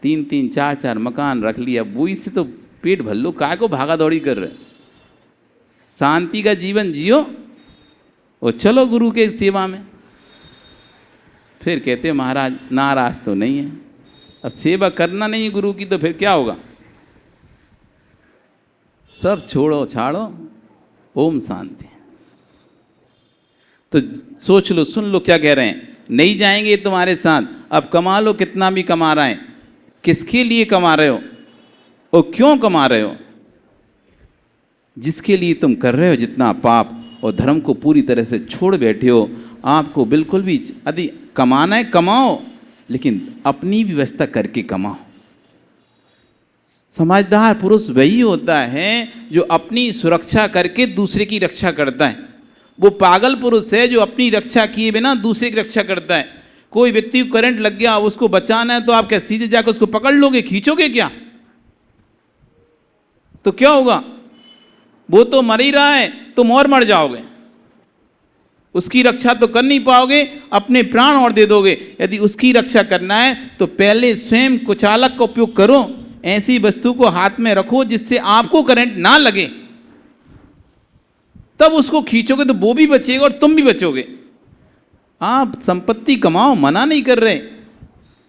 3-3 4-4 मकान रख लिया, वो इससे तो पेट भर लो, काय को भागा दौड़ी कर रहे। शांति का जीवन जियो और चलो गुरु के सेवा में। फिर कहते महाराज नाराज तो नहीं है, अब सेवा करना नहीं है गुरु की तो फिर क्या होगा? सब छोड़ो छाड़ो, ओम शांति। तो सोच लो, सुन लो क्या कह रहे हैं। नहीं जाएंगे तुम्हारे साथ, अब कमा लो कितना भी कमा रहे हैं, किसके लिए कमा रहे हो और क्यों कमा रहे हो? जिसके लिए तुम कर रहे हो जितना पाप और धर्म को पूरी तरह से छोड़ बैठे हो, आपको बिल्कुल भी यदि कमाना है कमाओ, लेकिन अपनी व्यवस्था करके कमाओ। समझदार पुरुष वही होता है जो अपनी सुरक्षा करके दूसरे की रक्षा करता है। वो पागल पुरुष है जो अपनी रक्षा किए बिना दूसरे की रक्षा करता है। कोई व्यक्ति को करंट लग गया, उसको बचाना है तो आप क्या सीधे जाकर उसको पकड़ लोगे, खींचोगे क्या? तो क्या होगा? वो तो मर ही रहा है, तुम और मर जाओगे। उसकी रक्षा तो कर नहीं पाओगे, अपने प्राण और दे दोगे। यदि उसकी रक्षा करना है तो पहले स्वयं कुचालक का उपयोग करो, ऐसी वस्तु को हाथ में रखो जिससे आपको करंट ना लगे। तब उसको खींचोगे तो वो भी बचेगा और तुम भी बचोगे। आप संपत्ति कमाओ मना नहीं कर रहे,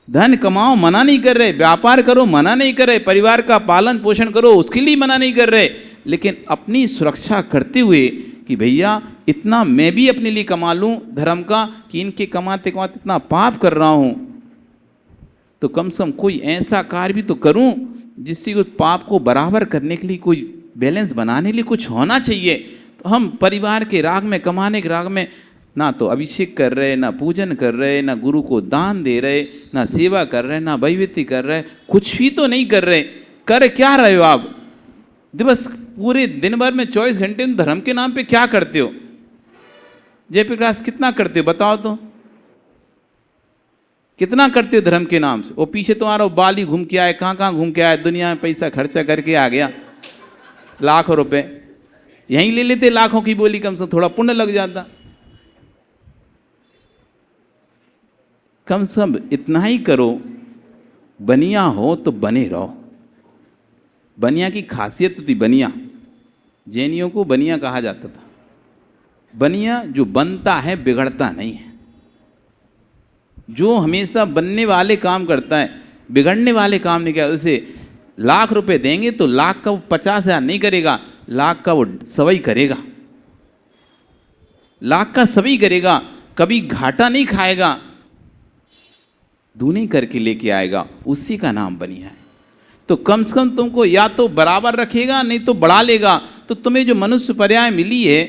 धन कमाओ मना नहीं कर रहे, व्यापार करो मना नहीं कर रहे, परिवार का पालन पोषण करो उसके लिए मना नहीं कर रहे, लेकिन अपनी सुरक्षा करते हुए कि भैया इतना मैं भी अपने लिए कमा लूं धर्म का, कि इनके कमाते कमाते इतना पाप कर रहा हूं तो कम से कम कोई ऐसा कार्य भी तो करूं जिससे उस पाप को बराबर करने के लिए कोई बैलेंस बनाने के लिए कुछ होना चाहिए। तो हम परिवार के राग में, कमाने के राग में ना तो अभिषेक कर रहे, ना पूजन कर रहे, ना गुरु को दान दे रहे, ना सेवा कर रहे, ना भयभीति कर रहे, कुछ भी तो नहीं कर रहे। कर क्या रहे हो आप? दिवस पूरे दिन भर में 24 घंटे धर्म के नाम पे क्या करते हो? जयप्रकाश कितना करते हो बताओ तो, कितना करते हो धर्म के नाम से? वो पीछे तुम्हारा बाली घूम के आए, कहाँ कहाँ घूम के आए, दुनिया में पैसा खर्चा करके आ गया, लाखों रुपए यहीं ले लेते, लाखों की बोली, कम से कम थोड़ा पुण्य लग जाता। कम से कम इतना ही करो, बनिया हो तो बने रहो। बनिया की खासियत थी, बनिया, जैनियों को बनिया कहा जाता था। बनिया जो बनता है बिगड़ता नहीं है, जो हमेशा बनने वाले काम करता है, बिगड़ने वाले काम नहीं करता। जैसे लाख रुपए देंगे तो लाख का वो 50,000 नहीं करेगा, लाख का वो 100 करेगा, लाख का 100 करेगा, कभी घाटा नहीं खाएगा, दूनी करके लेके आएगा, उसी का नाम बनिया है। तो कम से कम तुमको या तो बराबर रखेगा नहीं तो बढ़ा लेगा। तो तुम्हें जो मनुष्य पर्याय मिली है,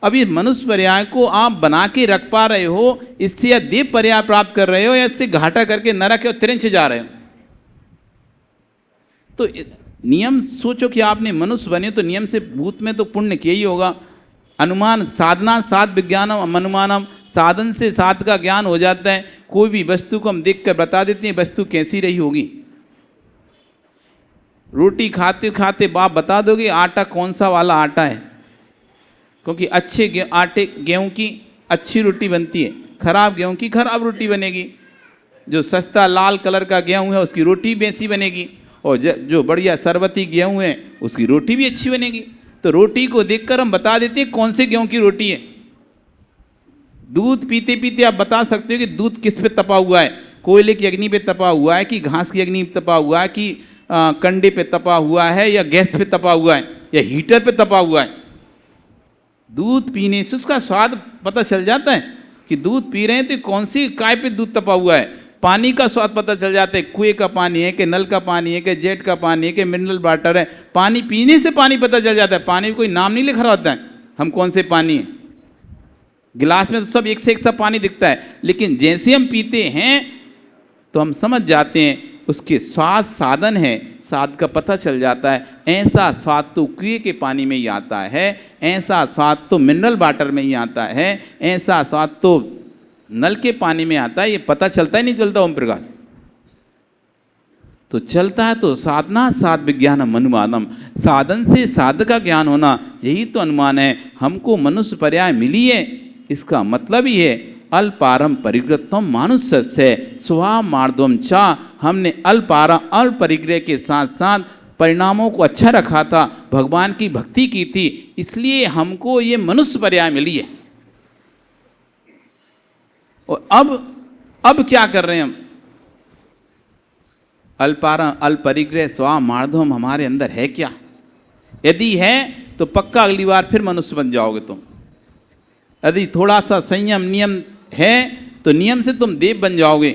अब ये मनुष्य पर्याय को आप बना के रख पा रहे हो, इससे या देव पर्याय प्राप्त कर रहे हो या इससे घाटा करके नरक और तिरंच जा रहे हो। तो नियम सोचो कि आपने मनुष्य बने तो नियम से भूत में तो पुण्य किया ही होगा। अनुमान साधना साध विज्ञानम अनुमानम, साधन से साध का ज्ञान हो जाता है। कोई भी वस्तु को हम देख कर बता देते हैं वस्तु कैसी रही होगी। रोटी खाते खाते बाप बता दोगे आटा कौन सा वाला आटा है, क्योंकि अच्छे गेहूं की अच्छी रोटी बनती है, खराब गेहूं की खराब रोटी बनेगी। जो सस्ता लाल कलर का गेहूं है उसकी रोटी भी ऐसी बनेगी, और जो बढ़िया सरबती गेहूं है उसकी रोटी भी अच्छी बनेगी। तो रोटी को देखकर हम बता देते हैं कौन से गेहूं की रोटी है। दूध पीते पीते आप बता सकते हो कि दूध किस पे तपा हुआ है, कोयले की अग्नि पे तपा हुआ है कि घास की अग्नि पे तपा हुआ है कि कंडे पे तपा हुआ है या गैस पे तपा हुआ है या हीटर पे तपा हुआ है। दूध पीने से उसका स्वाद पता चल जाता है कि दूध पी रहे हैं तो कौन सी काय पे दूध तपा हुआ है। पानी का स्वाद पता चल जाता है, कुएं का पानी है कि नल का पानी है कि जेट का पानी है कि मिनरल वाटर है। पानी पीने से पानी पता चल जाता है, पानी कोई नाम नहीं लिखा होता है हम कौन से पानी है। गिलास में तो सब एक से एक सा पानी दिखता है, लेकिन जैसे हम पीते हैं तो हम समझ जाते हैं उसके स्वाद साधन है, स्वाद का पता चल जाता है। ऐसा स्वाद तो कुएं के पानी में ही आता है, ऐसा स्वाद तो मिनरल वाटर में ही आता है, ऐसा स्वाद तो नल के पानी में आता है। ये पता चलता ही नहीं चलता ओम प्रकाश। तो चलता है तो साधना साध विज्ञानम अनुमानम, साधन से साध का ज्ञान होना, यही तो अनुमान है। हमको मनुष्य पर्याय मिली है, इसका मतलब ही है अल्पारम परिग्रहत्वम मानुष्य से स्वा मार्दवम चा। हमने अल्प परिग्रह के साथ साथ परिणामों को अच्छा रखा था, भगवान की भक्ति की थी, इसलिए हमको ये मनुष्य पर्याय मिली है। और अब क्या कर रहे हैं हम? अल्प परिग्रह स्वा मार्दवम हमारे अंदर है क्या? यदि है तो पक्का अगली बार फिर मनुष्य बन जाओगे तुम। यदि थोड़ा सा संयम नियम है तो नियम से तुम देव बन जाओगे।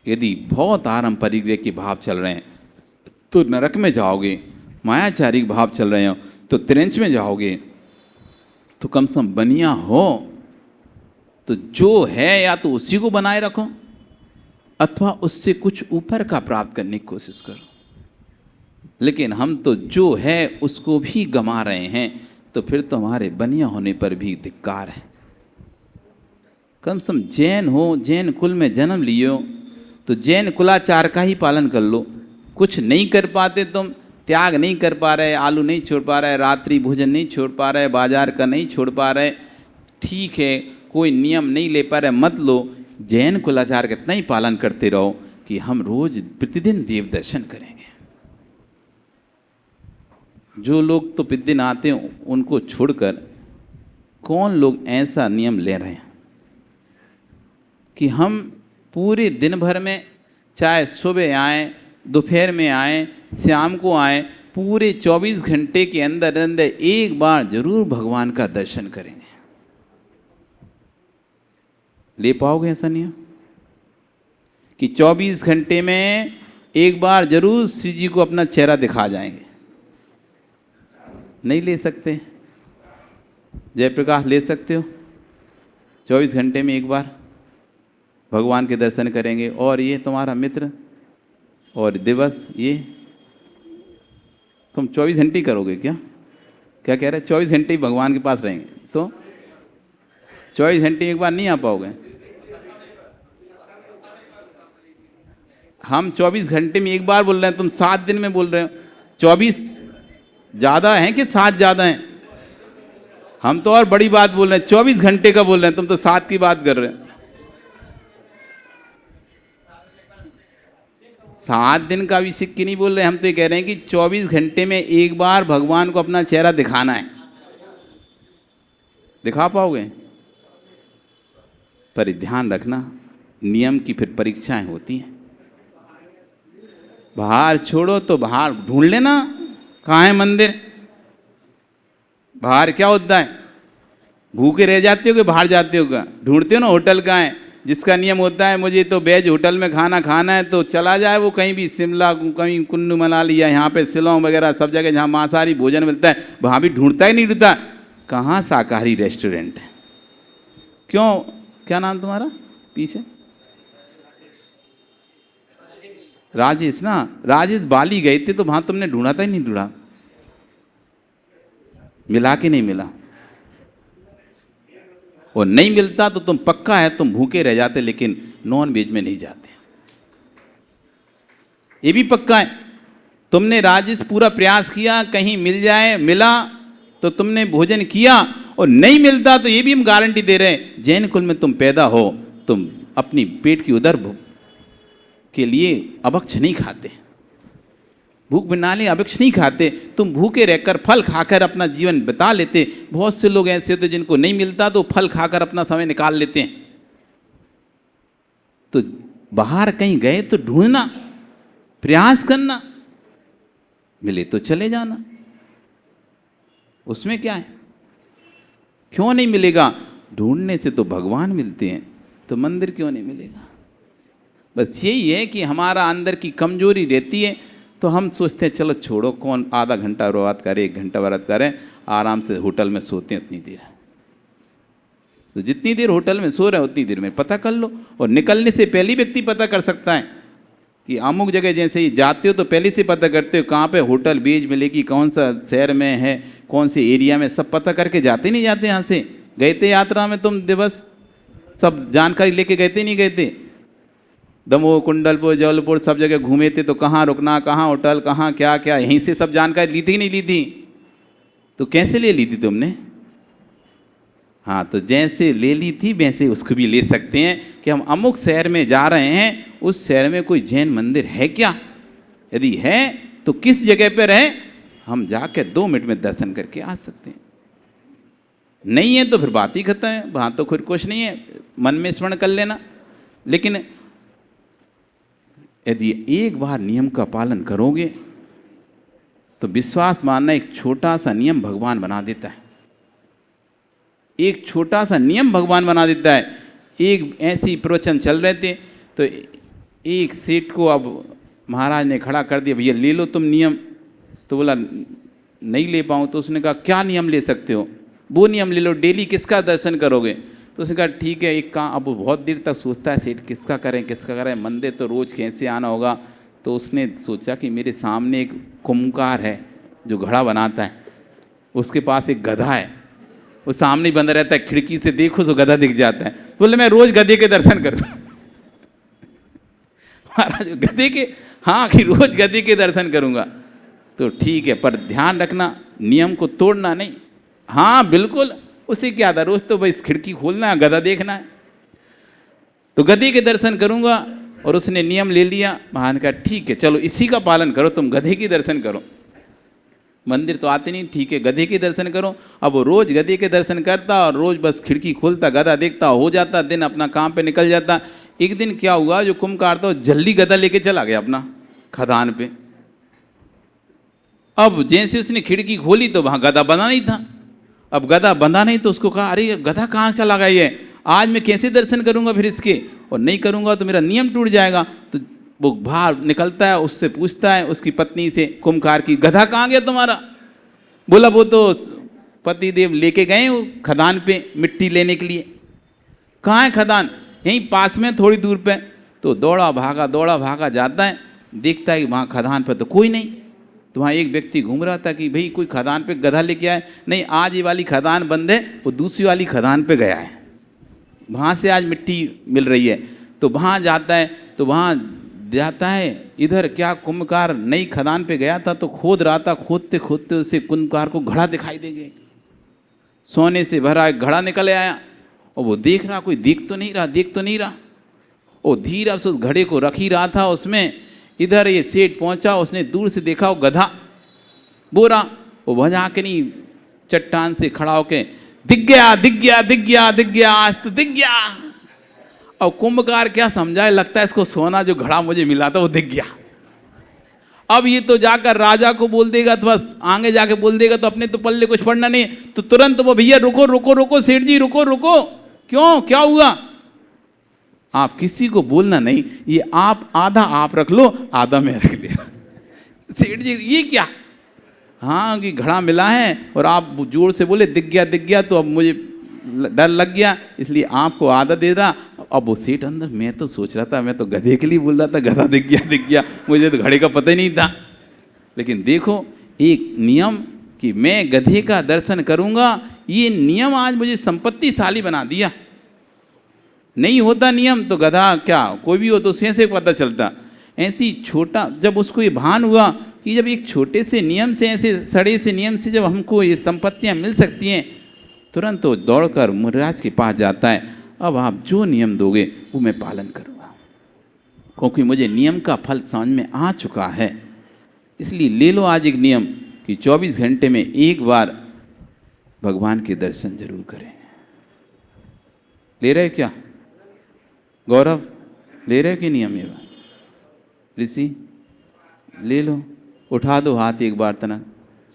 यदि बहुत आरंभ परिग्रह के भाव चल रहे हैं तो नरक में जाओगे, मायाचारी भाव चल रहे हो तो त्रिंच में जाओगे। तो कम से कम बनिया हो तो जो है या तो उसी को बनाए रखो अथवा उससे कुछ ऊपर का प्राप्त करने की कोशिश करो। लेकिन हम तो जो है उसको भी गंवा रहे हैं, तो फिर तो हमारे बनिया होने पर भी धिक्कार है। कम से कम जैन हो, जैन कुल में जन्म लिए हो तो जैन कुलाचार का ही पालन कर लो। कुछ नहीं कर पाते तुम, त्याग नहीं कर पा रहे, आलू नहीं छोड़ पा रहे, रात्रि भोजन नहीं छोड़ पा रहे, बाजार का नहीं छोड़ पा रहे, ठीक है, कोई नियम नहीं ले पा रहे, मत लो। जैन कुलाचार का इतना ही पालन करते रहो कि हम रोज प्रतिदिन देव दर्शन करेंगे। जो लोग तो प्रतिदिन आते हैं उनको छोड़कर कौन लोग ऐसा नियम ले रहे हैं कि हम पूरे दिन भर में, चाहे सुबह आए, दोपहर में आए, शाम को आए, पूरे 24 घंटे के अंदर अंदर एक बार जरूर भगवान का दर्शन करेंगे? ले पाओगे ऐसा नियम कि 24 घंटे में एक बार जरूर श्री जी को अपना चेहरा दिखा जाएंगे? नहीं ले सकते। जयप्रकाश ले सकते हो? 24 घंटे में एक बार भगवान के दर्शन करेंगे। और ये तुम्हारा मित्र और दिवस, ये तुम 24 घंटे ही करोगे क्या? क्या कह रहे? 24 घंटे ही भगवान के पास रहेंगे तो 24 घंटे में एक बार नहीं आ पाओगे। हम 24 घंटे में एक बार बोल रहे हैं, तुम 7 दिन में बोल रहे हो। 24 ज़्यादा हैं कि 7 ज़्यादा हैं? हम तो और बड़ी बात बोल रहे हैं, 24 घंटे का बोल रहे हैं, तुम तो 7 की बात कर रहे हो। 7 दिन का भी सिक्की नहीं बोल रहे, हम तो ये कह रहे हैं कि 24 घंटे में एक बार भगवान को अपना चेहरा दिखाना है। दिखा पाओगे? पर ध्यान रखना, नियम की फिर परीक्षाएं होती हैं। बाहर छोड़ो तो बाहर ढूंढ लेना कहाँ है मंदिर। बाहर क्या होता है? भूखे रह जाते हो कि बाहर जाते हो? क्या ढूंढते हो ना होटल कहाँ है? जिसका नियम होता है मुझे तो वेज होटल में खाना खाना है तो चला जाए वो कहीं भी, शिमला, कहीं कुल्लू मनाली या यहाँ पे शिलोंग वगैरह सब जगह जहाँ मांसाहारी भोजन मिलता है वहाँ भी ढूंढता ही नहीं ढूंढता कहाँ शाकाहारी रेस्टोरेंट है। क्यों? क्या नाम तुम्हारा पीछे? राजेश ना? राजेश बाली गए थे तो वहां तुमने ढूंढा था ही नहीं ढूंढा? मिला कि नहीं मिला? और नहीं मिलता तो तुम पक्का है तुम भूखे रह जाते, लेकिन नॉन वेज में नहीं जाते। ये भी पक्का है। तुमने राजेश पूरा प्रयास किया कहीं मिल जाए, मिला तो तुमने भोजन किया, और नहीं मिलता तो ये भी हम गारंटी दे रहे हैं, जैन कुल में तुम पैदा हो, तुम अपनी पेट की उदर के लिए अभक्ष नहीं खाते, भूख मिटाने अभक्ष नहीं खाते, तुम भूखे रहकर फल खाकर अपना जीवन बिता लेते। बहुत से लोग ऐसे होते जिनको नहीं मिलता तो फल खाकर अपना समय निकाल लेते हैं। तो बाहर कहीं गए तो ढूंढना, प्रयास करना, मिले तो चले जाना, उसमें क्या है? क्यों नहीं मिलेगा? ढूंढने से तो भगवान मिलते हैं, तो मंदिर क्यों नहीं मिलेगा? बस यही है कि हमारा अंदर की कमजोरी रहती है, तो हम सोचते हैं चलो छोड़ो, कौन आधा घंटा व्रत करे, 1 घंटा व्रत करें, आराम से होटल में सोते हैं उतनी देर। तो जितनी देर होटल में सो रहे हैं उतनी देर में पता कर लो, और निकलने से पहले व्यक्ति पता कर सकता है कि अमुक जगह जैसे ही जाते हो तो पहले से पता करते हो कहाँ पे होटल बीज मिलेगी, कौन सा शहर में है, कौन से एरिया में, सब पता करके जाते नहीं जाते? यहाँ से गए थे यात्रा में तुम दिवस, सब जानकारी लेके गए थे नहीं गए थे? दमोह, कुंडलपुर, जबलपुर सब जगह घूमे थे, तो कहाँ रुकना, कहाँ होटल, कहाँ क्या क्या, यहीं से सब जानकारी ली थी नहीं ली थी? तो कैसे ले ली थी तुमने? हाँ, तो जैसे ले ली थी वैसे उसको भी ले सकते हैं कि हम अमुक शहर में जा रहे हैं, उस शहर में कोई जैन मंदिर है क्या? यदि है तो किस जगह पर है, हम जाकर 2 मिनट में दर्शन करके आ सकते हैं। नहीं है तो फिर बात ही खत्म है, वहाँ तो फिर कुछ नहीं है, मन में स्मरण कर लेना। लेकिन यदि एक बार नियम का पालन करोगे तो विश्वास मानना, एक छोटा सा नियम भगवान बना देता है। एक छोटा सा नियम भगवान बना देता है। एक ऐसी प्रवचन चल रहे थे तो एक सेठ को अब महाराज ने खड़ा कर दिया, भैया ले लो तुम नियम। तो बोला नहीं ले पाऊँ। तो उसने कहा क्या नियम ले सकते हो? वो नियम ले लो, डेली किसका दर्शन करोगे? तो उसने कहा ठीक है एक काम। अब वो बहुत देर तक सोचता है सेठ, किसका करें किसका करें, मंदिर तो रोज़ कैसे आना होगा। तो उसने सोचा कि मेरे सामने एक कुम्हार है जो घड़ा बनाता है, उसके पास एक गधा है, वो सामने बंद रहता है, खिड़की से देखो तो गधा दिख जाता है। बोले मैं रोज गधे के दर्शन करूँ। महाराज गधे के, हाँ कि रोज गधे के दर्शन करूँगा। तो ठीक है, पर ध्यान रखना नियम को तोड़ना नहीं। हाँ बिल्कुल, उसे क्या था, रोज तो बस खिड़की खोलना है, गधा देखना है। तो गधे के दर्शन करूँगा। और उसने नियम ले लिया। महाराज ने कहा ठीक है चलो इसी का पालन करो, तुम गधे के दर्शन करो। मंदिर तो आते नहीं, ठीक है गधे के दर्शन करो। अब वो रोज गधे के दर्शन करता और रोज बस खिड़की खोलता, गधा देखता, हो जाता दिन, अपना काम पे निकल जाता। एक दिन क्या हुआ, जो कुम्भकार था जल्दी गधा लेके चला गया अपना खदान पे। अब जैसे उसने खिड़की खोली तो वहां गधा बंधा नहीं था। अब गधा बंधा नहीं तो उसको कहा, अरे गधा कहाँ चला गया ये, आज मैं कैसे दर्शन करूंगा फिर इसके, और नहीं करूंगा तो मेरा नियम टूट जाएगा। तो वो बाहर निकलता है, उससे पूछता है उसकी पत्नी से, कुम्भकार की, गधा कहाँ गया तुम्हारा? बोला वो तो पति देव लेके गए वो खदान पे मिट्टी लेने के लिए। कहाँ है खदान? यहीं पास में थोड़ी दूर पे। तो दौड़ा भागा जाता है, देखता है कि वहाँ खदान पे तो कोई नहीं। तो वहाँ एक व्यक्ति घूम रहा था कि भाई कोई खदान पे गधा लेके आए, नहीं आज ये वाली खदान बंद है, वो दूसरी वाली खदान पे गया है, वहाँ से आज मिट्टी मिल रही है। तो वहाँ जाता है, तो वहाँ जाता है, इधर क्या कुम्भकार नई खदान पे गया था तो खोद रहा था, खोदते खोदते उसे कुम्भकार को घड़ा दिखाई दे गया, सोने से भरा एक घड़ा निकल आया। और वो देख रहा, कोई देख तो नहीं रहा। वो धीरे से उस घड़े को रख ही रहा था उसमें। इधर ये सेठ पहुंचा, उसने दूर से देखा वो गधा बोरा, वो वहाँ के नहीं चट्टान से खड़ा होके, दिख गया आज तो दिख गया। और कुंभकार क्या समझाए, लगता है इसको सोना जो घड़ा मुझे मिला था वो दिख गया। अब ये तो जाकर राजा को बोल देगा, तो बस आगे जाके बोल देगा तो अपने तो पल्ले कुछ पड़ना नहीं। तो तुरंत वो, भैया रुको सेठ जी रुको, क्यों, क्या हुआ? आप किसी को बोलना नहीं, ये आप आधा आप रख लो, आधा मैं रख लिया। सेठ जी ये क्या? हाँ कि घड़ा मिला है और आप जोर से बोले दिख गया, तो अब मुझे डर लग गया इसलिए आपको आधा दे रहा। अब वो सेठ अंदर, मैं तो सोच रहा था, मैं तो गधे के लिए बोल रहा था, गधा दिख गया, मुझे तो घड़े का पता ही नहीं था। लेकिन देखो एक नियम कि मैं गधे का दर्शन करूंगा, ये नियम आज मुझे संपत्तिशाली बना दिया। नहीं होता नियम तो गधा क्या कोई भी हो तो से पता चलता। ऐसी छोटा, जब उसको ये भान हुआ कि जब एक छोटे से नियम से, ऐसे सड़े से नियम से जब हमको ये संपत्तियां मिल सकती हैं, तुरंत तो दौड़कर मुनिराज के पास जाता है, अब आप जो नियम दोगे वो मैं पालन करूँगा, क्योंकि मुझे नियम का फल समझ में आ चुका है। इसलिए ले लो आज एक नियम कि 24 घंटे में एक बार भगवान के दर्शन जरूर करें। ले रहे क्या गौरव, ले रहे कि नियम? ये बात ऋषि ले लो, उठा दो हाथ एक बार तना,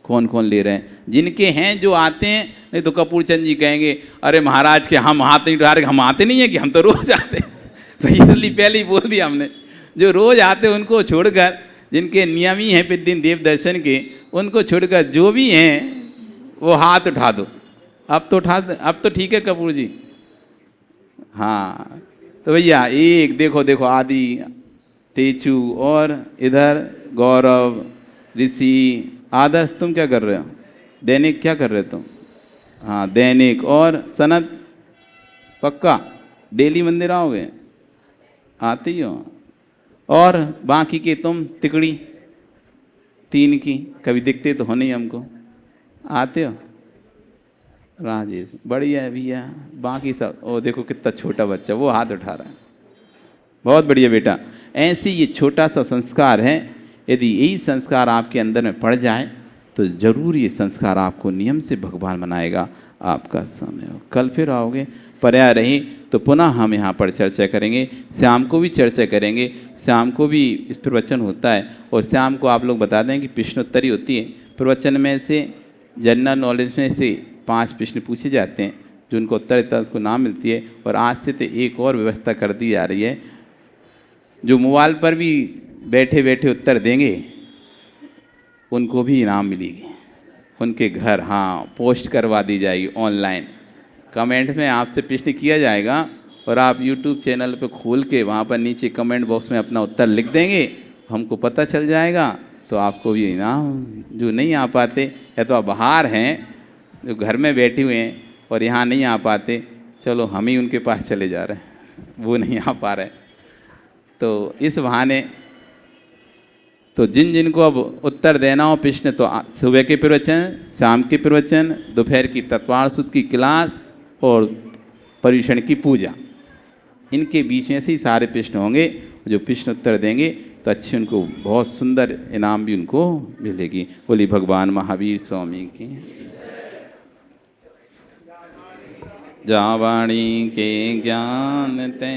कौन कौन ले रहे हैं? जिनके हैं जो आते हैं, नहीं तो कपूर चंद जी कहेंगे अरे महाराज के हम हाथ नहीं उठा रहे, हम आते नहीं है कि हम तो रोज आते हैं। भाई इसलिए पहले ही बोल दिया हमने, जो रोज आते हैं उनको छोड़कर, जिनके नियम ही हैं प्रतिदिन देव दर्शन के, उनको छोड़कर जो भी हैं वो हाथ उठा दो। अब तो ठीक है कपूर जी। हाँ तो भैया एक देखो आदि, टेचू और इधर गौरव, ऋषि, आदर्श तुम क्या कर रहे हो? दैनिक क्या कर रहे हो तुम? हाँ दैनिक और सनत पक्का डेली मंदिर आओगे? आते ही हो। और बाकी के तुम तिकड़ी तीन की कभी दिखते तो हो नहीं हमको, आते हो? राजेश बढ़िया है भैया। बाकी सब, ओ देखो कितना छोटा बच्चा वो हाथ उठा रहा है, बहुत बढ़िया बेटा। ऐसे ये छोटा सा संस्कार है, यदि यही संस्कार आपके अंदर में पड़ जाए तो जरूर ये संस्कार आपको नियम से भगवान बनाएगा। आपका समय हो, कल फिर आओगे, पर्याय रही तो पुनः हम यहाँ पर चर्चा करेंगे। शाम को भी चर्चा करेंगे, शाम को भी इस प्रवचन होता है। और शाम को आप लोग बता दें कि प्रश्नोत्तरी होती है। प्रवचन में से जनरल नॉलेज में से 5 प्रश्न पूछे जाते हैं, जो उनको उत्तर देता है उसको नाम मिलती है। और आज से तो एक और व्यवस्था कर दी जा रही है, जो मोबाइल पर भी बैठे बैठे उत्तर देंगे उनको भी इनाम मिलेगी, उनके घर हाँ पोस्ट करवा दी जाएगी ऑनलाइन। कमेंट में आपसे प्रश्न किया जाएगा और आप यूट्यूब चैनल पर खोल के वहाँ पर नीचे कमेंट बॉक्स में अपना उत्तर लिख देंगे, हमको पता चल जाएगा तो आपको भी इनाम। जो नहीं आ पाते या तो आप बाहर हैं, जो घर में बैठे हुए हैं और यहाँ नहीं आ पाते, चलो हम ही उनके पास चले जा रहे हैं, वो नहीं आ पा रहे। तो इस बहाने तो जिन जिनको अब उत्तर देना हो प्रश्न, तो सुबह के प्रवचन, शाम के प्रवचन, दोपहर की तत्वार सुद की क्लास और पर्युषण की पूजा, इनके बीच में से ही सारे प्रश्न होंगे। जो प्रश्न उत्तर देंगे तो अच्छी उनको बहुत सुंदर इनाम भी उनको मिलेगी। बोली भगवान महावीर स्वामी की। जा वाणी के ज्ञान ते